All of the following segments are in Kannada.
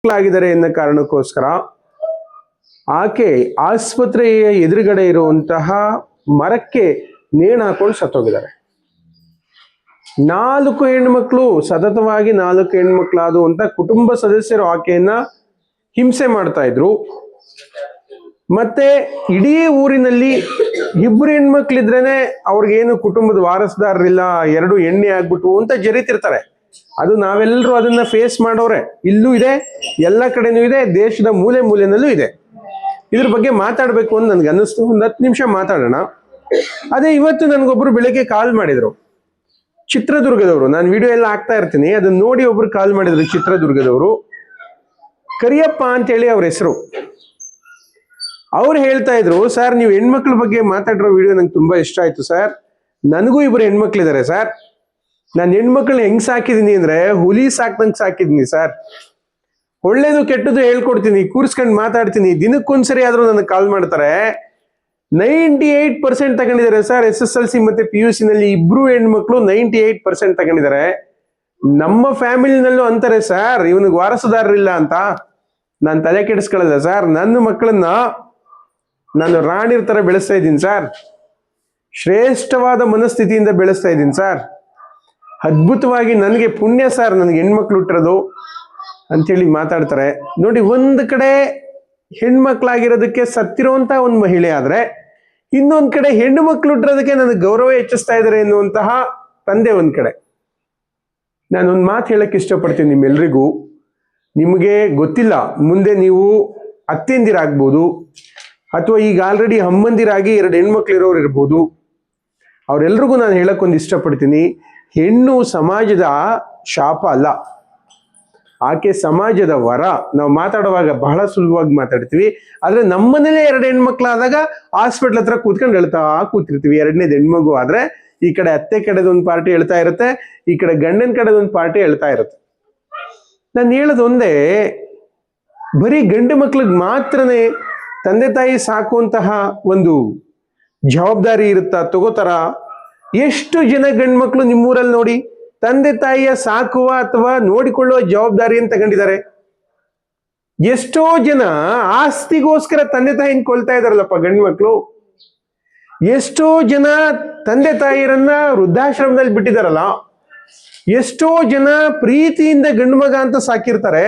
ಆಗಿದ್ದಾರೆ ಎನ್ನ ಕಾರಣಕ್ಕೋಸ್ಕರ ಆಕೆ ಆಸ್ಪತ್ರೆಯ ಎದುರುಗಡೆ ಇರುವಂತಹ ಮರಕ್ಕೆ ನೇಣು ಹಾಕೊಂಡು ಸತ್ತೋಗಿದ್ದಾರೆ. 4 ಹೆಣ್ಮಕ್ಳು, ಸತತವಾಗಿ 4 ಹೆಣ್ಮಕ್ಳಾದು ಅಂತ ಕುಟುಂಬ ಸದಸ್ಯರು ಆಕೆಯನ್ನ ಹಿಂಸೆ ಮಾಡ್ತಾ ಇದ್ರು. ಮತ್ತೆ ಇಡೀ ಊರಿನಲ್ಲಿ 2 ಹೆಣ್ಮಕ್ಳಿದ್ರೇನೆ ಅವ್ರಿಗೇನು ಕುಟುಂಬದ ವಾರಸದಾರರಿಲ್ಲ, 2 ಎಣ್ಣೆ ಆಗ್ಬಿಟ್ಟು ಅಂತ ಜರಿತಿರ್ತಾರೆ. ಅದು ನಾವೆಲ್ಲರೂ ಅದನ್ನ ಫೇಸ್ ಮಾಡೋರೆ. ಇಲ್ಲೂ ಇದೆ, ಎಲ್ಲ ಕಡೆನೂ ಇದೆ, ದೇಶದ ಮೂಲೆ ಮೂಲೆನಲ್ಲೂ ಇದೆ. ಇದ್ರ ಬಗ್ಗೆ ಮಾತಾಡ್ಬೇಕು ಅಂತ ನನ್ಗೆ ಅನ್ನಿಸ್ತು. ಒಂದು 10 ನಿಮಿಷ ಮಾತಾಡೋಣ. ಅದೇ ಇವತ್ತು ನನ್ಗೊಬ್ರು ಬೆಳಿಗ್ಗೆ ಕಾಲ್ ಮಾಡಿದ್ರು, ಚಿತ್ರದುರ್ಗದವರು. ನಾನು ವಿಡಿಯೋ ಎಲ್ಲ ಹಾಕ್ತಾ ಇರ್ತೀನಿ, ಅದನ್ನ ನೋಡಿ ಒಬ್ರು ಕಾಲ್ ಮಾಡಿದ್ರು, ಚಿತ್ರದುರ್ಗದವರು. ಕರಿಯಪ್ಪ ಅಂತೇಳಿ ಅವ್ರ ಹೆಸರು. ಅವ್ರು ಹೇಳ್ತಾ ಇದ್ರು, ಸರ್ ನೀವು ಹೆಣ್ಮಕ್ಳ ಬಗ್ಗೆ ಮಾತಾಡಿರೋ ವಿಡಿಯೋ ನಂಗೆ ತುಂಬಾ ಇಷ್ಟ ಆಯ್ತು ಸರ್. ನನಗೂ 2 ಹೆಣ್ಮಕ್ಳಿದ್ದಾರೆ ಸರ್. ನಾನು ಹೆಣ್ಮಕ್ಳನ್ನ ಹೆಂಗ್ ಸಾಕಿದೀನಿ ಅಂದ್ರೆ ಹುಲಿ ಸಾಕ್ದಂಗೆ ಸಾಕಿದೀನಿ ಸರ್. ಒಳ್ಳೇದು ಕೆಟ್ಟದ್ದು ಹೇಳ್ಕೊಡ್ತೀನಿ, ಕೂರ್ಸ್ಕೊಂಡು ಮಾತಾಡ್ತೀನಿ. ದಿನಕ್ಕೊಂದ್ಸರಿ ಆದ್ರೂ ನನಗೆ ಕಾಲ್ ಮಾಡ್ತಾರೆ. 98% ತಗೊಂಡಿದ್ದಾರೆ ಸರ್. SSLC ಮತ್ತೆ PUC ನಲ್ಲಿ 2 ಹೆಣ್ಮಕ್ಳು 98% ತಗೊಂಡಿದ್ದಾರೆ. ನಮ್ಮ ಫ್ಯಾಮಿಲಿನಲ್ಲೂ ಅಂತಾರೆ ಸರ್, ಇವನಿಗೆ ವಾರಸುದಾರರಿಲ್ಲ ಅಂತ. ನಾನು ತಲೆ ಕೆಡಿಸ್ಕೊಳ್ಳಲ್ಲ ಸರ್. ನನ್ನ ಮಕ್ಕಳನ್ನ ನಾನು ರಾಣಿರ್ ತರ ಬೆಳೆಸ್ತಾ ಇದ್ದೀನಿ ಸರ್. ಶ್ರೇಷ್ಠವಾದ ಮನಸ್ಥಿತಿಯಿಂದ ಬೆಳೆಸ್ತಾ ಇದ್ದೀನಿ ಸರ್. ಅದ್ಭುತವಾಗಿ ನನಗೆ ಪುಣ್ಯ ಸರ್, ನನಗೆ ಹೆಣ್ಮಕ್ಳು ಹುಟ್ಟಿರೋದು ಅಂತೇಳಿ ಮಾತಾಡ್ತಾರೆ. ನೋಡಿ, ಒಂದ್ ಕಡೆ ಹೆಣ್ಮಕ್ಳಾಗಿರೋದಕ್ಕೆ ಸತ್ತಿರುವಂತಹ ಒಂದು ಮಹಿಳೆ ಆದ್ರೆ, ಇನ್ನೊಂದ್ ಕಡೆ ಹೆಣ್ಣು ಮಕ್ಳು ಹುಟ್ಟಿರೋದಕ್ಕೆ ನನಗೆ ಗೌರವ ಹೆಚ್ಚಿಸ್ತಾ ಇದ್ದಾರೆ ಎನ್ನುವಂತಹ ತಂದೆ ಒಂದ್ ಕಡೆ. ನಾನೊಂದು ಮಾತು ಹೇಳಕ್ ಇಷ್ಟಪಡ್ತೀನಿ ನಿಮ್ಮೆಲ್ರಿಗೂ. ನಿಮಗೆ ಗೊತ್ತಿಲ್ಲ, ಮುಂದೆ ನೀವು ಅತ್ತೆಂದಿರಾಗ್ಬೋದು, ಅಥವಾ ಈಗ ಆಲ್ರೆಡಿ ಅಮ್ಮಂದಿರಾಗಿ 2 ಹೆಣ್ಮಕ್ಳು ಇರೋರು ಇರ್ಬೋದು. ಅವರೆಲ್ರಿಗೂ ನಾನು ಹೇಳಕ್ ಒಂದು ಇಷ್ಟಪಡ್ತೀನಿ, ಹೆಣ್ಣು ಸಮಾಜದ ಶಾಪ ಅಲ್ಲ, ಆಕೆ ಸಮಾಜದ ವರ. ನಾವು ಮಾತಾಡುವಾಗ ಬಹಳ ಸುಲಭವಾಗಿ ಮಾತಾಡ್ತೀವಿ, ಆದ್ರೆ ನಮ್ಮನೇಲೆ 2 ಹೆಣ್ಮಕ್ಳಾದಾಗ ಹಾಸ್ಪಿಟ್ಲ್ ಹತ್ರ ಕೂತ್ಕೊಂಡು ಹೇಳ್ತಾ ಕೂತಿರ್ತೀವಿ. 2ನೇದು ಹೆಣ್ಮಗು ಆದ್ರೆ ಈ ಕಡೆ ಅತ್ತೆ ಕಡೆದೊಂದು ಪಾರ್ಟಿ ಹೇಳ್ತಾ ಇರುತ್ತೆ, ಈ ಕಡೆ ಗಂಡನ ಕಡೆದೊಂದು ಪಾರ್ಟಿ ಹೇಳ್ತಾ ಇರುತ್ತೆ. ನಾನು ಹೇಳೋದು ಒಂದೇ, ಬರೀ ಗಂಡು ಮಕ್ಳಿಗೆ ಮಾತ್ರನೇ ತಂದೆ ತಾಯಿ ಸಾಕುವಂತಹ ಒಂದು ಜವಾಬ್ದಾರಿ ಇರುತ್ತಾ, ತಗೋತಾರ? ಎಷ್ಟು ಜನ ಗಂಡು ಮಕ್ಳು ನಿಮ್ಮೂರಲ್ಲಿ ನೋಡಿ ತಂದೆ ತಾಯಿಯ ಸಾಕುವ ಅಥವಾ ನೋಡಿಕೊಳ್ಳುವ ಜವಾಬ್ದಾರಿಯನ್ನು ತಗೊಂಡಿದ್ದಾರೆ? ಎಷ್ಟೋ ಜನ ಆಸ್ತಿಗೋಸ್ಕರ ತಂದೆ ತಾಯಿನ ಕೊಲ್ತಾ ಇದಾರಲ್ಲಪ್ಪ ಗಂಡು ಮಕ್ಳು. ಎಷ್ಟೋ ಜನ ತಂದೆ ತಾಯಿಯರನ್ನ ವೃದ್ಧಾಶ್ರಮದಲ್ಲಿ ಬಿಟ್ಟಿದಾರಲ್ಲ. ಎಷ್ಟೋ ಜನ ಪ್ರೀತಿಯಿಂದ ಗಂಡು ಮಗ ಅಂತ ಸಾಕಿರ್ತಾರೆ,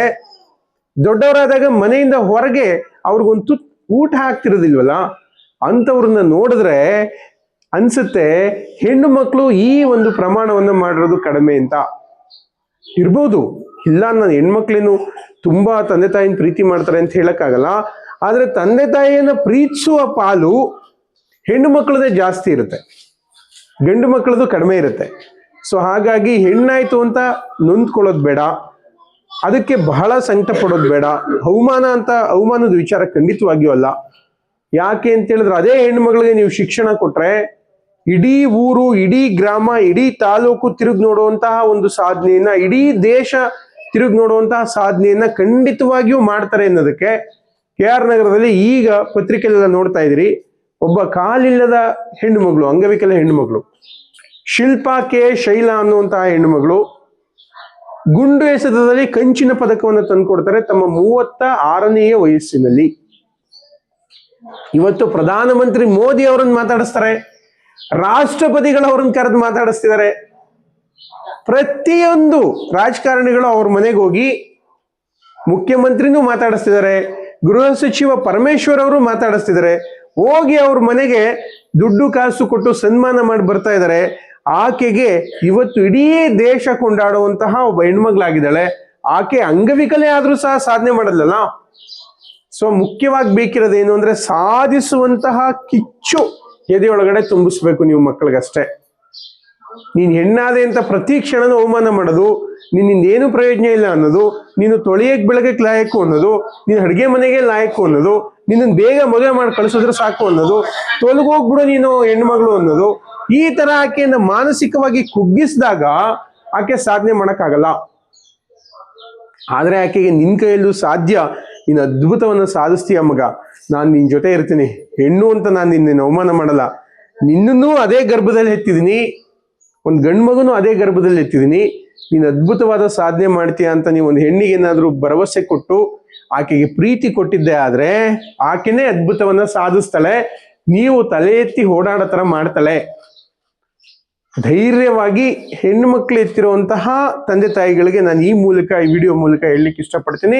ದೊಡ್ಡವರಾದಾಗ ಮನೆಯಿಂದ ಹೊರಗೆ ಅವ್ರಿಗೊಂದು ಊಟ ಹಾಕ್ತಿರೋದಿಲ್ವಲ್ಲ. ಅಂಥವ್ರನ್ನ ನೋಡಿದ್ರೆ ಅನ್ಸುತ್ತೆ ಹೆಣ್ಣು ಮಕ್ಕಳು ಈ ಒಂದು ಪ್ರಮಾಣವನ್ನು ಮಾಡಿರೋದು ಕಡಿಮೆ ಅಂತ. ಇರ್ಬೋದು, ಇಲ್ಲ ನಾನು ಹೆಣ್ಮಕ್ಳೇನು ತುಂಬಾ ತಂದೆ ತಾಯಿನ ಪ್ರೀತಿ ಮಾಡ್ತಾರೆ ಅಂತ ಹೇಳಕ್ಕಾಗಲ್ಲ. ಆದ್ರೆ ತಂದೆ ತಾಯಿಯನ್ನ ಪ್ರೀತಿಸುವ ಪಾಲು ಹೆಣ್ಣು ಮಕ್ಕಳದೇ ಜಾಸ್ತಿ ಇರುತ್ತೆ, ಗಂಡು ಮಕ್ಕಳದು ಕಡಿಮೆ ಇರುತ್ತೆ. ಸೊ ಹಾಗಾಗಿ ಹೆಣ್ಣಾಯ್ತು ಅಂತ ನೊಂದ್ಕೊಳ್ಳೋದು ಬೇಡ, ಅದಕ್ಕೆ ಬಹಳ ಸಂಕಟ ಪಡೋದು ಬೇಡ. ಅವಮಾನದ ವಿಚಾರ ಖಂಡಿತವಾಗಿಯೂ ಅಲ್ಲ. ಯಾಕೆ ಅಂತ ಹೇಳಿದ್ರೆ, ಅದೇ ಹೆಣ್ಮಗಳಿಗೆ ನೀವು ಶಿಕ್ಷಣ ಕೊಟ್ರೆ ಇಡೀ ಊರು, ಇಡೀ ಗ್ರಾಮ, ಇಡೀ ತಾಲೂಕು ತಿರುಗಿ ನೋಡುವಂತಹ ಒಂದು ಸಾಧನೆಯನ್ನ, ಇಡೀ ದೇಶ ತಿರುಗಿ ನೋಡುವಂತಹ ಸಾಧನೆಯನ್ನ ಖಂಡಿತವಾಗಿಯೂ ಮಾಡ್ತಾರೆ ಅನ್ನೋದಕ್ಕೆ KR ನಗರದಲ್ಲಿ ಈಗ ಪತ್ರಿಕೆಲ್ಲ ನೋಡ್ತಾ ಇದ್ರಿ, ಒಬ್ಬ ಕಾಲಿಲ್ಲದ ಹೆಣ್ಣು ಮಗಳು, ಅಂಗವಿಕಲ ಹೆಣ್ಣು ಮಗಳು ಶಿಲ್ಪಾ K ಶೈಲಾ ಅನ್ನುವಂತಹ ಹೆಣ್ಣು ಮಗಳು ಗುಂಡು ಎಸೆತದಲ್ಲಿ ಕಂಚಿನ ಪದಕವನ್ನು ತಂದುಕೊಡ್ತಾರೆ ತಮ್ಮ 36ನೇ ವಯಸ್ಸಿನಲ್ಲಿ. ಇವತ್ತು ಪ್ರಧಾನಮಂತ್ರಿ ಮೋದಿ ಅವರನ್ನು ಮಾತಾಡಿಸ್ತಾರೆ, ರಾಷ್ಟ್ರಪತಿಗಳವರನ್ನ ಕರೆದು ಮಾತಾಡಿಸ್ತಿದ್ದಾರೆ. ಪ್ರತಿಯೊಂದು ರಾಜಕಾರಣಿಗಳು ಅವ್ರ ಮನೆಗೆ ಹೋಗಿ ಮುಖ್ಯಮಂತ್ರಿನೂ ಮಾತಾಡಿಸ್ತಿದ್ದಾರೆ, ಗೃಹ ಸಚಿವ ಪರಮೇಶ್ವರ್ ಅವರು ಮಾತಾಡಿಸ್ತಿದ್ದಾರೆ. ಹೋಗಿ ಅವ್ರ ಮನೆಗೆ ದುಡ್ಡು ಕಾಸು ಕೊಟ್ಟು ಸನ್ಮಾನ ಮಾಡಿ ಬರ್ತಾ ಇದ್ದಾರೆ. ಆಕೆಗೆ ಇವತ್ತು ಇಡೀ ದೇಶ ಕೊಂಡಾಡುವಂತಹ ಒಬ್ಬ ಹೆಣ್ಮಗಳಾಗಿದ್ದಾಳೆ. ಆಕೆ ಅಂಗವಿಕಲೆ ಆದ್ರೂ ಸಹ ಸಾಧನೆ ಮಾಡಲ್ಲ. ಸೊ ಮುಖ್ಯವಾಗಿ ಬೇಕಿರೋದೇನು ಅಂದ್ರೆ, ಸಾಧಿಸುವಂತಹ ಕಿಚ್ಚು ಎದೆಯೊಳಗಡೆ ತುಂಬಿಸ್ಬೇಕು ನೀವು ಮಕ್ಕಳಿಗಷ್ಟೇ. ನೀನ್ ಹೆಣ್ಣಾದೆ ಅಂತ ಪ್ರತಿ ಕ್ಷಣನೂ ಅವಮಾನ ಮಾಡೋದು, ನಿನ್ನಿಂದ ಏನು ಪ್ರಯೋಜನ ಇಲ್ಲ ಅನ್ನೋದು, ನೀನು ತೊಳೆಯಕ್ ಬೆಳಗಕ್ಕೆ ಲಾಯಕು ಅನ್ನೋದು, ನೀನು ಅಡುಗೆ ಮನೆಗೆ ಲಾಯಕು ಅನ್ನೋದು, ನಿನ್ನನ್ನು ಬೇಗ ಮದುವೆ ಮಾಡಿ ಕಳಿಸಿದ್ರೆ ಸಾಕು ಅನ್ನೋದು, ತೊಲಗೋಗ್ಬಿಡು ನೀನು ಹೆಣ್ಮಗಳು ಅನ್ನೋದು, ಈ ತರ ಆಕೆಯನ್ನ ಮಾನಸಿಕವಾಗಿ ಕುಗ್ಗಿಸಿದಾಗ ಆಕೆ ಸಾಧನೆ ಮಾಡಕ್ಕಾಗಲ್ಲ. ಆದ್ರೆ ಆಕೆಗೆ ನಿನ್ ಕೈಯಲ್ಲೂ ಸಾಧ್ಯ, ನೀನು ಅದ್ಭುತವನ್ನ ಸಾಧಿಸ್ತೀಯ ಮಗ, ನಾನು ನಿನ್ ಜೊತೆ ಇರ್ತೀನಿ, ಹೆಣ್ಣು ಅಂತ ನಾನು ನಿನ್ನ ಅವಮಾನ ಮಾಡಲ್ಲ, ನಿನ್ನನ್ನೂ ಅದೇ ಗರ್ಭದಲ್ಲಿ ಎತ್ತಿದೀನಿ, ಒಂದು ಗಂಡು ಮಗನೂ ಅದೇ ಗರ್ಭದಲ್ಲಿ ಎತ್ತಿದೀನಿ, ನೀನು ಅದ್ಭುತವಾದ ಸಾಧನೆ ಮಾಡ್ತೀಯ ಅಂತ ನೀವು ಒಂದು ಹೆಣ್ಣಿಗೆ ಏನಾದ್ರೂ ಭರವಸೆ ಕೊಟ್ಟು ಆಕೆಗೆ ಪ್ರೀತಿ ಕೊಟ್ಟಿದ್ದೆ ಆದ್ರೆ ಆಕೆನೇ ಅದ್ಭುತವನ್ನ ಸಾಧಿಸ್ತಾಳೆ. ನೀವು ತಲೆ ಎತ್ತಿ ಓಡಾಡೋ ತರ ಮಾಡ್ತಾಳೆ. ಧೈರ್ಯವಾಗಿ ಹೆಣ್ಣು ಮಕ್ಕಳು ಎತ್ತಿರುವಂತಹ ತಂದೆ ತಾಯಿಗಳಿಗೆ ನಾನು ಈ ಮೂಲಕ, ಈ ವಿಡಿಯೋ ಮೂಲಕ ಹೇಳಲಿಕ್ಕೆ ಇಷ್ಟಪಡ್ತೀನಿ,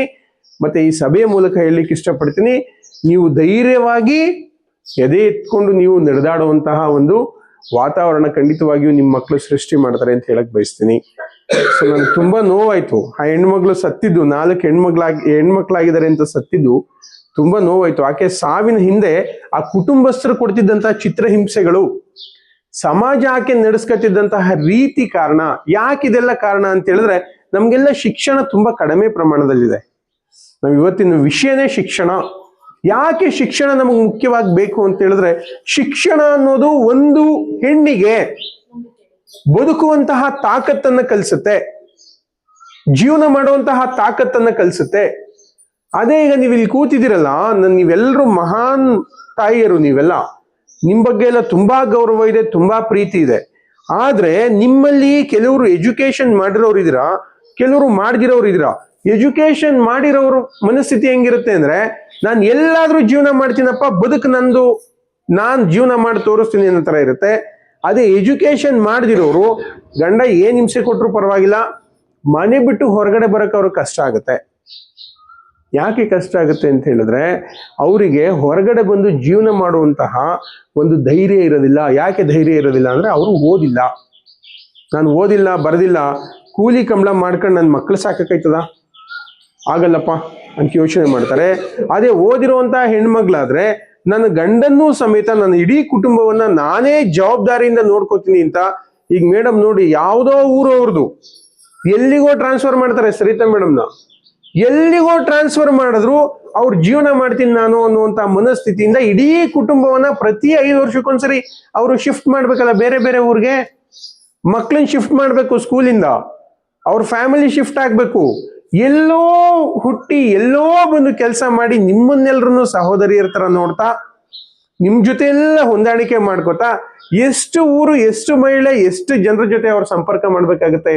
ಮತ್ತೆ ಈ ಸಭೆಯ ಮೂಲಕ ಹೇಳಲಿಕ್ಕೆ ಇಷ್ಟಪಡ್ತೀನಿ. ನೀವು ಧೈರ್ಯವಾಗಿ ಎದೆ ಎತ್ಕೊಂಡು ನೀವು ನಡೆದಾಡುವಂತಹ ಒಂದು ವಾತಾವರಣ ಖಂಡಿತವಾಗಿಯೂ ನಿಮ್ಮ ಮಕ್ಕಳು ಸೃಷ್ಟಿ ಮಾಡ್ತಾರೆ ಅಂತ ಹೇಳಕ್ ಬಯಸ್ತೀನಿ. ಸೊ ನನ್ಗೆ ತುಂಬಾ ನೋವಾಯ್ತು. ಆ ಹೆಣ್ಮಗಳು ಸತ್ತಿದ್ದು, 4 ಹೆಣ್ಮಕ್ಳಾಗಿದ್ದಾರೆ ಅಂತ ಸತ್ತಿದ್ದು ತುಂಬಾ ನೋವಾಯ್ತು. ಆಕೆ ಸಾವಿನ ಹಿಂದೆ ಆ ಕುಟುಂಬಸ್ಥರು ಕೊಡ್ತಿದ್ದಂತಹ ಚಿತ್ರಹಿಂಸೆಗಳು, ಸಮಾಜ ಆಕೆ ನಡೆಸ್ಕೊತಿದ್ದಂತಹ ರೀತಿ ಕಾರಣ. ಯಾಕಿದೆಲ್ಲ ಕಾರಣ ಅಂತ ಹೇಳಿದ್ರೆ ನಮ್ಗೆಲ್ಲ ಶಿಕ್ಷಣ ತುಂಬಾ ಕಡಿಮೆ ಪ್ರಮಾಣದಲ್ಲಿದೆ. ನಾವು ಇವತ್ತಿನ ವಿಷಯನೇ ಶಿಕ್ಷಣ. ಯಾಕೆ ಶಿಕ್ಷಣ ನಮಗೆ ಮುಖ್ಯವಾಗಿ ಬೇಕು ಅಂತ ಹೇಳಿದ್ರೆ, ಶಿಕ್ಷಣ ಅನ್ನೋದು ಒಂದು ಹೆಣ್ಣಿಗೆ ಬದುಕುವಂತಹ ತಾಕತ್ತನ್ನ ಕಲಿಸುತ್ತೆ, ಜೀವನ ಮಾಡುವಂತಹ ತಾಕತ್ತನ್ನ ಕಲಿಸುತ್ತೆ. ಅದೇ ಈಗ ನೀವು ಇಲ್ಲಿ ಕೂತಿದ್ದೀರಲ್ಲ, ನೀವೆಲ್ಲರೂ ಮಹಾನ್ ತಾಯಿಯರು, ನೀವೆಲ್ಲ ನಿಮ್ ಬಗ್ಗೆ ಎಲ್ಲ ತುಂಬಾ ಗೌರವ ಇದೆ, ತುಂಬಾ ಪ್ರೀತಿ ಇದೆ. ಆದ್ರೆ ನಿಮ್ಮಲ್ಲಿ ಕೆಲವರು ಎಜುಕೇಶನ್ ಮಾಡಿರೋರು ಇದ್ದೀರಾ, ಕೆಲವರು ಮಾಡದಿರೋರು ಇದ್ದೀರಾ. ಎಜುಕೇಶನ್ ಮಾಡಿರೋರು ಮನಸ್ಥಿತಿ ಹೆಂಗಿರುತ್ತೆ ಅಂದ್ರೆ, ನಾನು ಎಲ್ಲಾದ್ರೂ ಜೀವನ ಮಾಡ್ತೀನಪ್ಪ, ಬದುಕು ನಂದು, ನಾನ್ ಜೀವನ ಮಾಡಿ ತೋರಿಸ್ತೀನಿ ಅನ್ನೋ ತರ ಇರುತ್ತೆ. ಅದೇ ಎಜುಕೇಶನ್ ಮಾಡದಿರೋರು ಗಂಡ ಏನ್ ಹಿಂಸೆ ಕೊಟ್ರು ಪರವಾಗಿಲ್ಲ, ಮನೆ ಬಿಟ್ಟು ಹೊರಗಡೆ ಬರಕ್ಕೆ ಅವ್ರಿಗೆ ಕಷ್ಟ ಆಗುತ್ತೆ. ಯಾಕೆ ಕಷ್ಟ ಆಗುತ್ತೆ ಅಂತ ಹೇಳಿದ್ರೆ, ಅವರಿಗೆ ಹೊರಗಡೆ ಬಂದು ಜೀವನ ಮಾಡುವಂತಹ ಒಂದು ಧೈರ್ಯ ಇರೋದಿಲ್ಲ. ಯಾಕೆ ಧೈರ್ಯ ಇರೋದಿಲ್ಲ ಅಂದ್ರೆ, ಅವರು ಓದಿಲ್ಲ. ನಾನು ಓದಿಲ್ಲ, ಬರೆದಿಲ್ಲ, ಕೂಲಿ ಕಂಬಳ ಮಾಡ್ಕೊಂಡು ನನ್ನ ಮಕ್ಕಳು ಸಾಕೈತದ, ಆಗಲ್ಲಪ್ಪ ಅಂತ ಯೋಚನೆ ಮಾಡ್ತಾರೆ. ಅದೇ ಓದಿರುವಂತಹ ಹೆಣ್ಮಗ್ಳಾದ್ರೆ, ನನ್ನ ಗಂಡನ್ನೂ ಸಮೇತ ನನ್ನ ಇಡೀ ಕುಟುಂಬವನ್ನ ನಾನೇ ಜವಾಬ್ದಾರಿಯಿಂದ ನೋಡ್ಕೋತೀನಿ ಅಂತ. ಈಗ ಮೇಡಮ್ ನೋಡಿ, ಯಾವುದೋ ಊರು ಅವ್ರದ್ದು ಎಲ್ಲಿಗೋ ಟ್ರಾನ್ಸ್ಫರ್ ಮಾಡ್ತಾರೆ ಸರಿತಾ ಮೇಡಮ್ನ. ಎಲ್ಲಿಗೋ ಟ್ರಾನ್ಸ್ಫರ್ ಮಾಡಿದ್ರು ಅವ್ರು ಜೀವನ ಮಾಡ್ತೀನಿ ನಾನು ಅನ್ನುವಂತ ಮನಸ್ಥಿತಿಯಿಂದ ಇಡೀ ಕುಟುಂಬವನ್ನ ಪ್ರತಿ 5 ವರ್ಷಕ್ಕೊಂದ್ಸರಿ ಅವರು ಶಿಫ್ಟ್ ಮಾಡ್ಬೇಕಲ್ಲ ಬೇರೆ ಬೇರೆ ಊರಿಗೆ. ಮಕ್ಳನ್ನ ಶಿಫ್ಟ್ ಮಾಡ್ಬೇಕು, ಸ್ಕೂಲಿಂದ ಅವ್ರ ಫ್ಯಾಮಿಲಿ ಶಿಫ್ಟ್ ಆಗ್ಬೇಕು. ಎಲ್ಲೋ ಹುಟ್ಟಿ ಎಲ್ಲೋ ಬಂದು ಕೆಲಸ ಮಾಡಿ ನಿಮ್ಮನ್ನೆಲ್ಲರನ್ನು ಸಹೋದರಿಯರ ತರ ನೋಡ್ತಾ, ನಿಮ್ ಜೊತೆ ಎಲ್ಲ ಹೊಂದಾಣಿಕೆ ಮಾಡ್ಕೋತಾ, ಎಷ್ಟು ಊರು, ಎಷ್ಟು ಮಹಿಳೆ, ಎಷ್ಟು ಜನರ ಜೊತೆ ಅವ್ರ ಸಂಪರ್ಕ ಮಾಡ್ಬೇಕಾಗತ್ತೆ.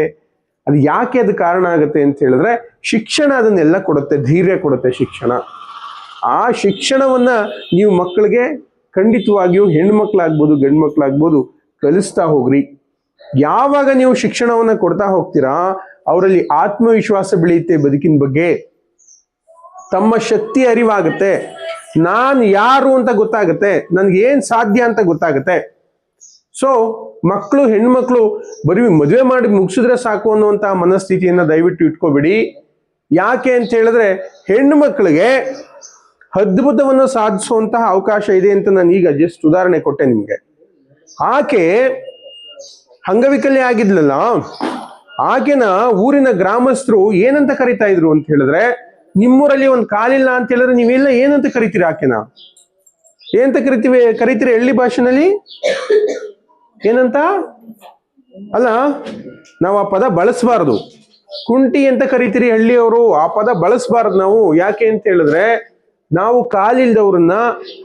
ಅದು ಯಾಕೆ ಅದು ಕಾರಣ ಆಗುತ್ತೆ ಅಂತ ಹೇಳಿದ್ರೆ, ಶಿಕ್ಷಣ ಅದನ್ನೆಲ್ಲ ಕೊಡುತ್ತೆ, ಧೈರ್ಯ ಕೊಡುತ್ತೆ ಶಿಕ್ಷಣ. ಆ ಶಿಕ್ಷಣವನ್ನ ನೀವು ಮಕ್ಕಳಿಗೆ ಖಂಡಿತವಾಗಿಯೂ ಹೆಣ್ಮಕ್ಳಾಗ್ಬೋದು ಗಂಡು ಮಕ್ಳಾಗ್ಬೋದು ಕಲಿಸ್ತಾ ಹೋಗ್ರಿ. ಯಾವಾಗ ನೀವು ಶಿಕ್ಷಣವನ್ನ ಕೊಡ್ತಾ ಹೋಗ್ತೀರಾ, ಅವರಲ್ಲಿ ಆತ್ಮವಿಶ್ವಾಸ ಬೆಳೆಯುತ್ತೆ, ಬದುಕಿನ ಬಗ್ಗೆ ತಮ್ಮ ಶಕ್ತಿ ಅರಿವಾಗುತ್ತೆ, ನಾನು ಯಾರು ಅಂತ ಗೊತ್ತಾಗುತ್ತೆ, ನನ್ಗೆ ಏನ್ ಸಾಧ್ಯ ಅಂತ ಗೊತ್ತಾಗುತ್ತೆ. ಸೊ ಮಕ್ಕಳು, ಹೆಣ್ಮಕ್ಳು ಬರೀ ಮದುವೆ ಮಾಡಿ ಮುಗಿಸಿದ್ರೆ ಸಾಕು ಅನ್ನುವಂತ ಮನಸ್ಥಿತಿಯನ್ನ ದಯವಿಟ್ಟು ಇಟ್ಕೋಬೇಡಿ. ಯಾಕೆ ಅಂತ ಹೇಳಿದ್ರೆ, ಹೆಣ್ಣು ಮಕ್ಕಳಿಗೆ ಅದ್ಭುತವನ್ನು ಸಾಧಿಸುವಂತಹ ಅವಕಾಶ ಇದೆ ಅಂತ ನಾನು ಈಗ ಜಸ್ಟ್ ಉದಾಹರಣೆ ಕೊಟ್ಟೆ ನಿಮ್ಗೆ. ಆಕೆ ಅಂಗವಿಕಲ್ಯ ಆಗಿದ್ಲಲ್ಲ, ಆಕೆನ ಊರಿನ ಗ್ರಾಮಸ್ಥರು ಏನಂತ ಕರಿತಾ ಇದ್ರು ಅಂತ ಹೇಳಿದ್ರೆ, ನಿಮ್ಮೂರಲ್ಲಿ ಒಂದು ಕಾಲಿಲ್ಲ ಅಂತ ಹೇಳಿದ್ರೆ ನೀವೆಲ್ಲ ಏನಂತ ಕರಿತೀರಿ ಆಕೆನ? ಏನಂತ ಕರಿತೀರಿ ಹಳ್ಳಿ ಭಾಷೆನಲ್ಲಿ? ಏನಂತ? ಅಲ್ಲ, ನಾವು ಆ ಪದ ಬಳಸಬಾರದು. ಕುಂಟಿ ಅಂತ ಕರಿತೀರಿ ಹಳ್ಳಿಯವರು, ಆ ಪದ ಬಳಸಬಾರದು ನಾವು. ಯಾಕೆ ಅಂತ ಹೇಳಿದ್ರೆ, ನಾವು ಕಾಲಿಲ್ದವ್ರನ್ನ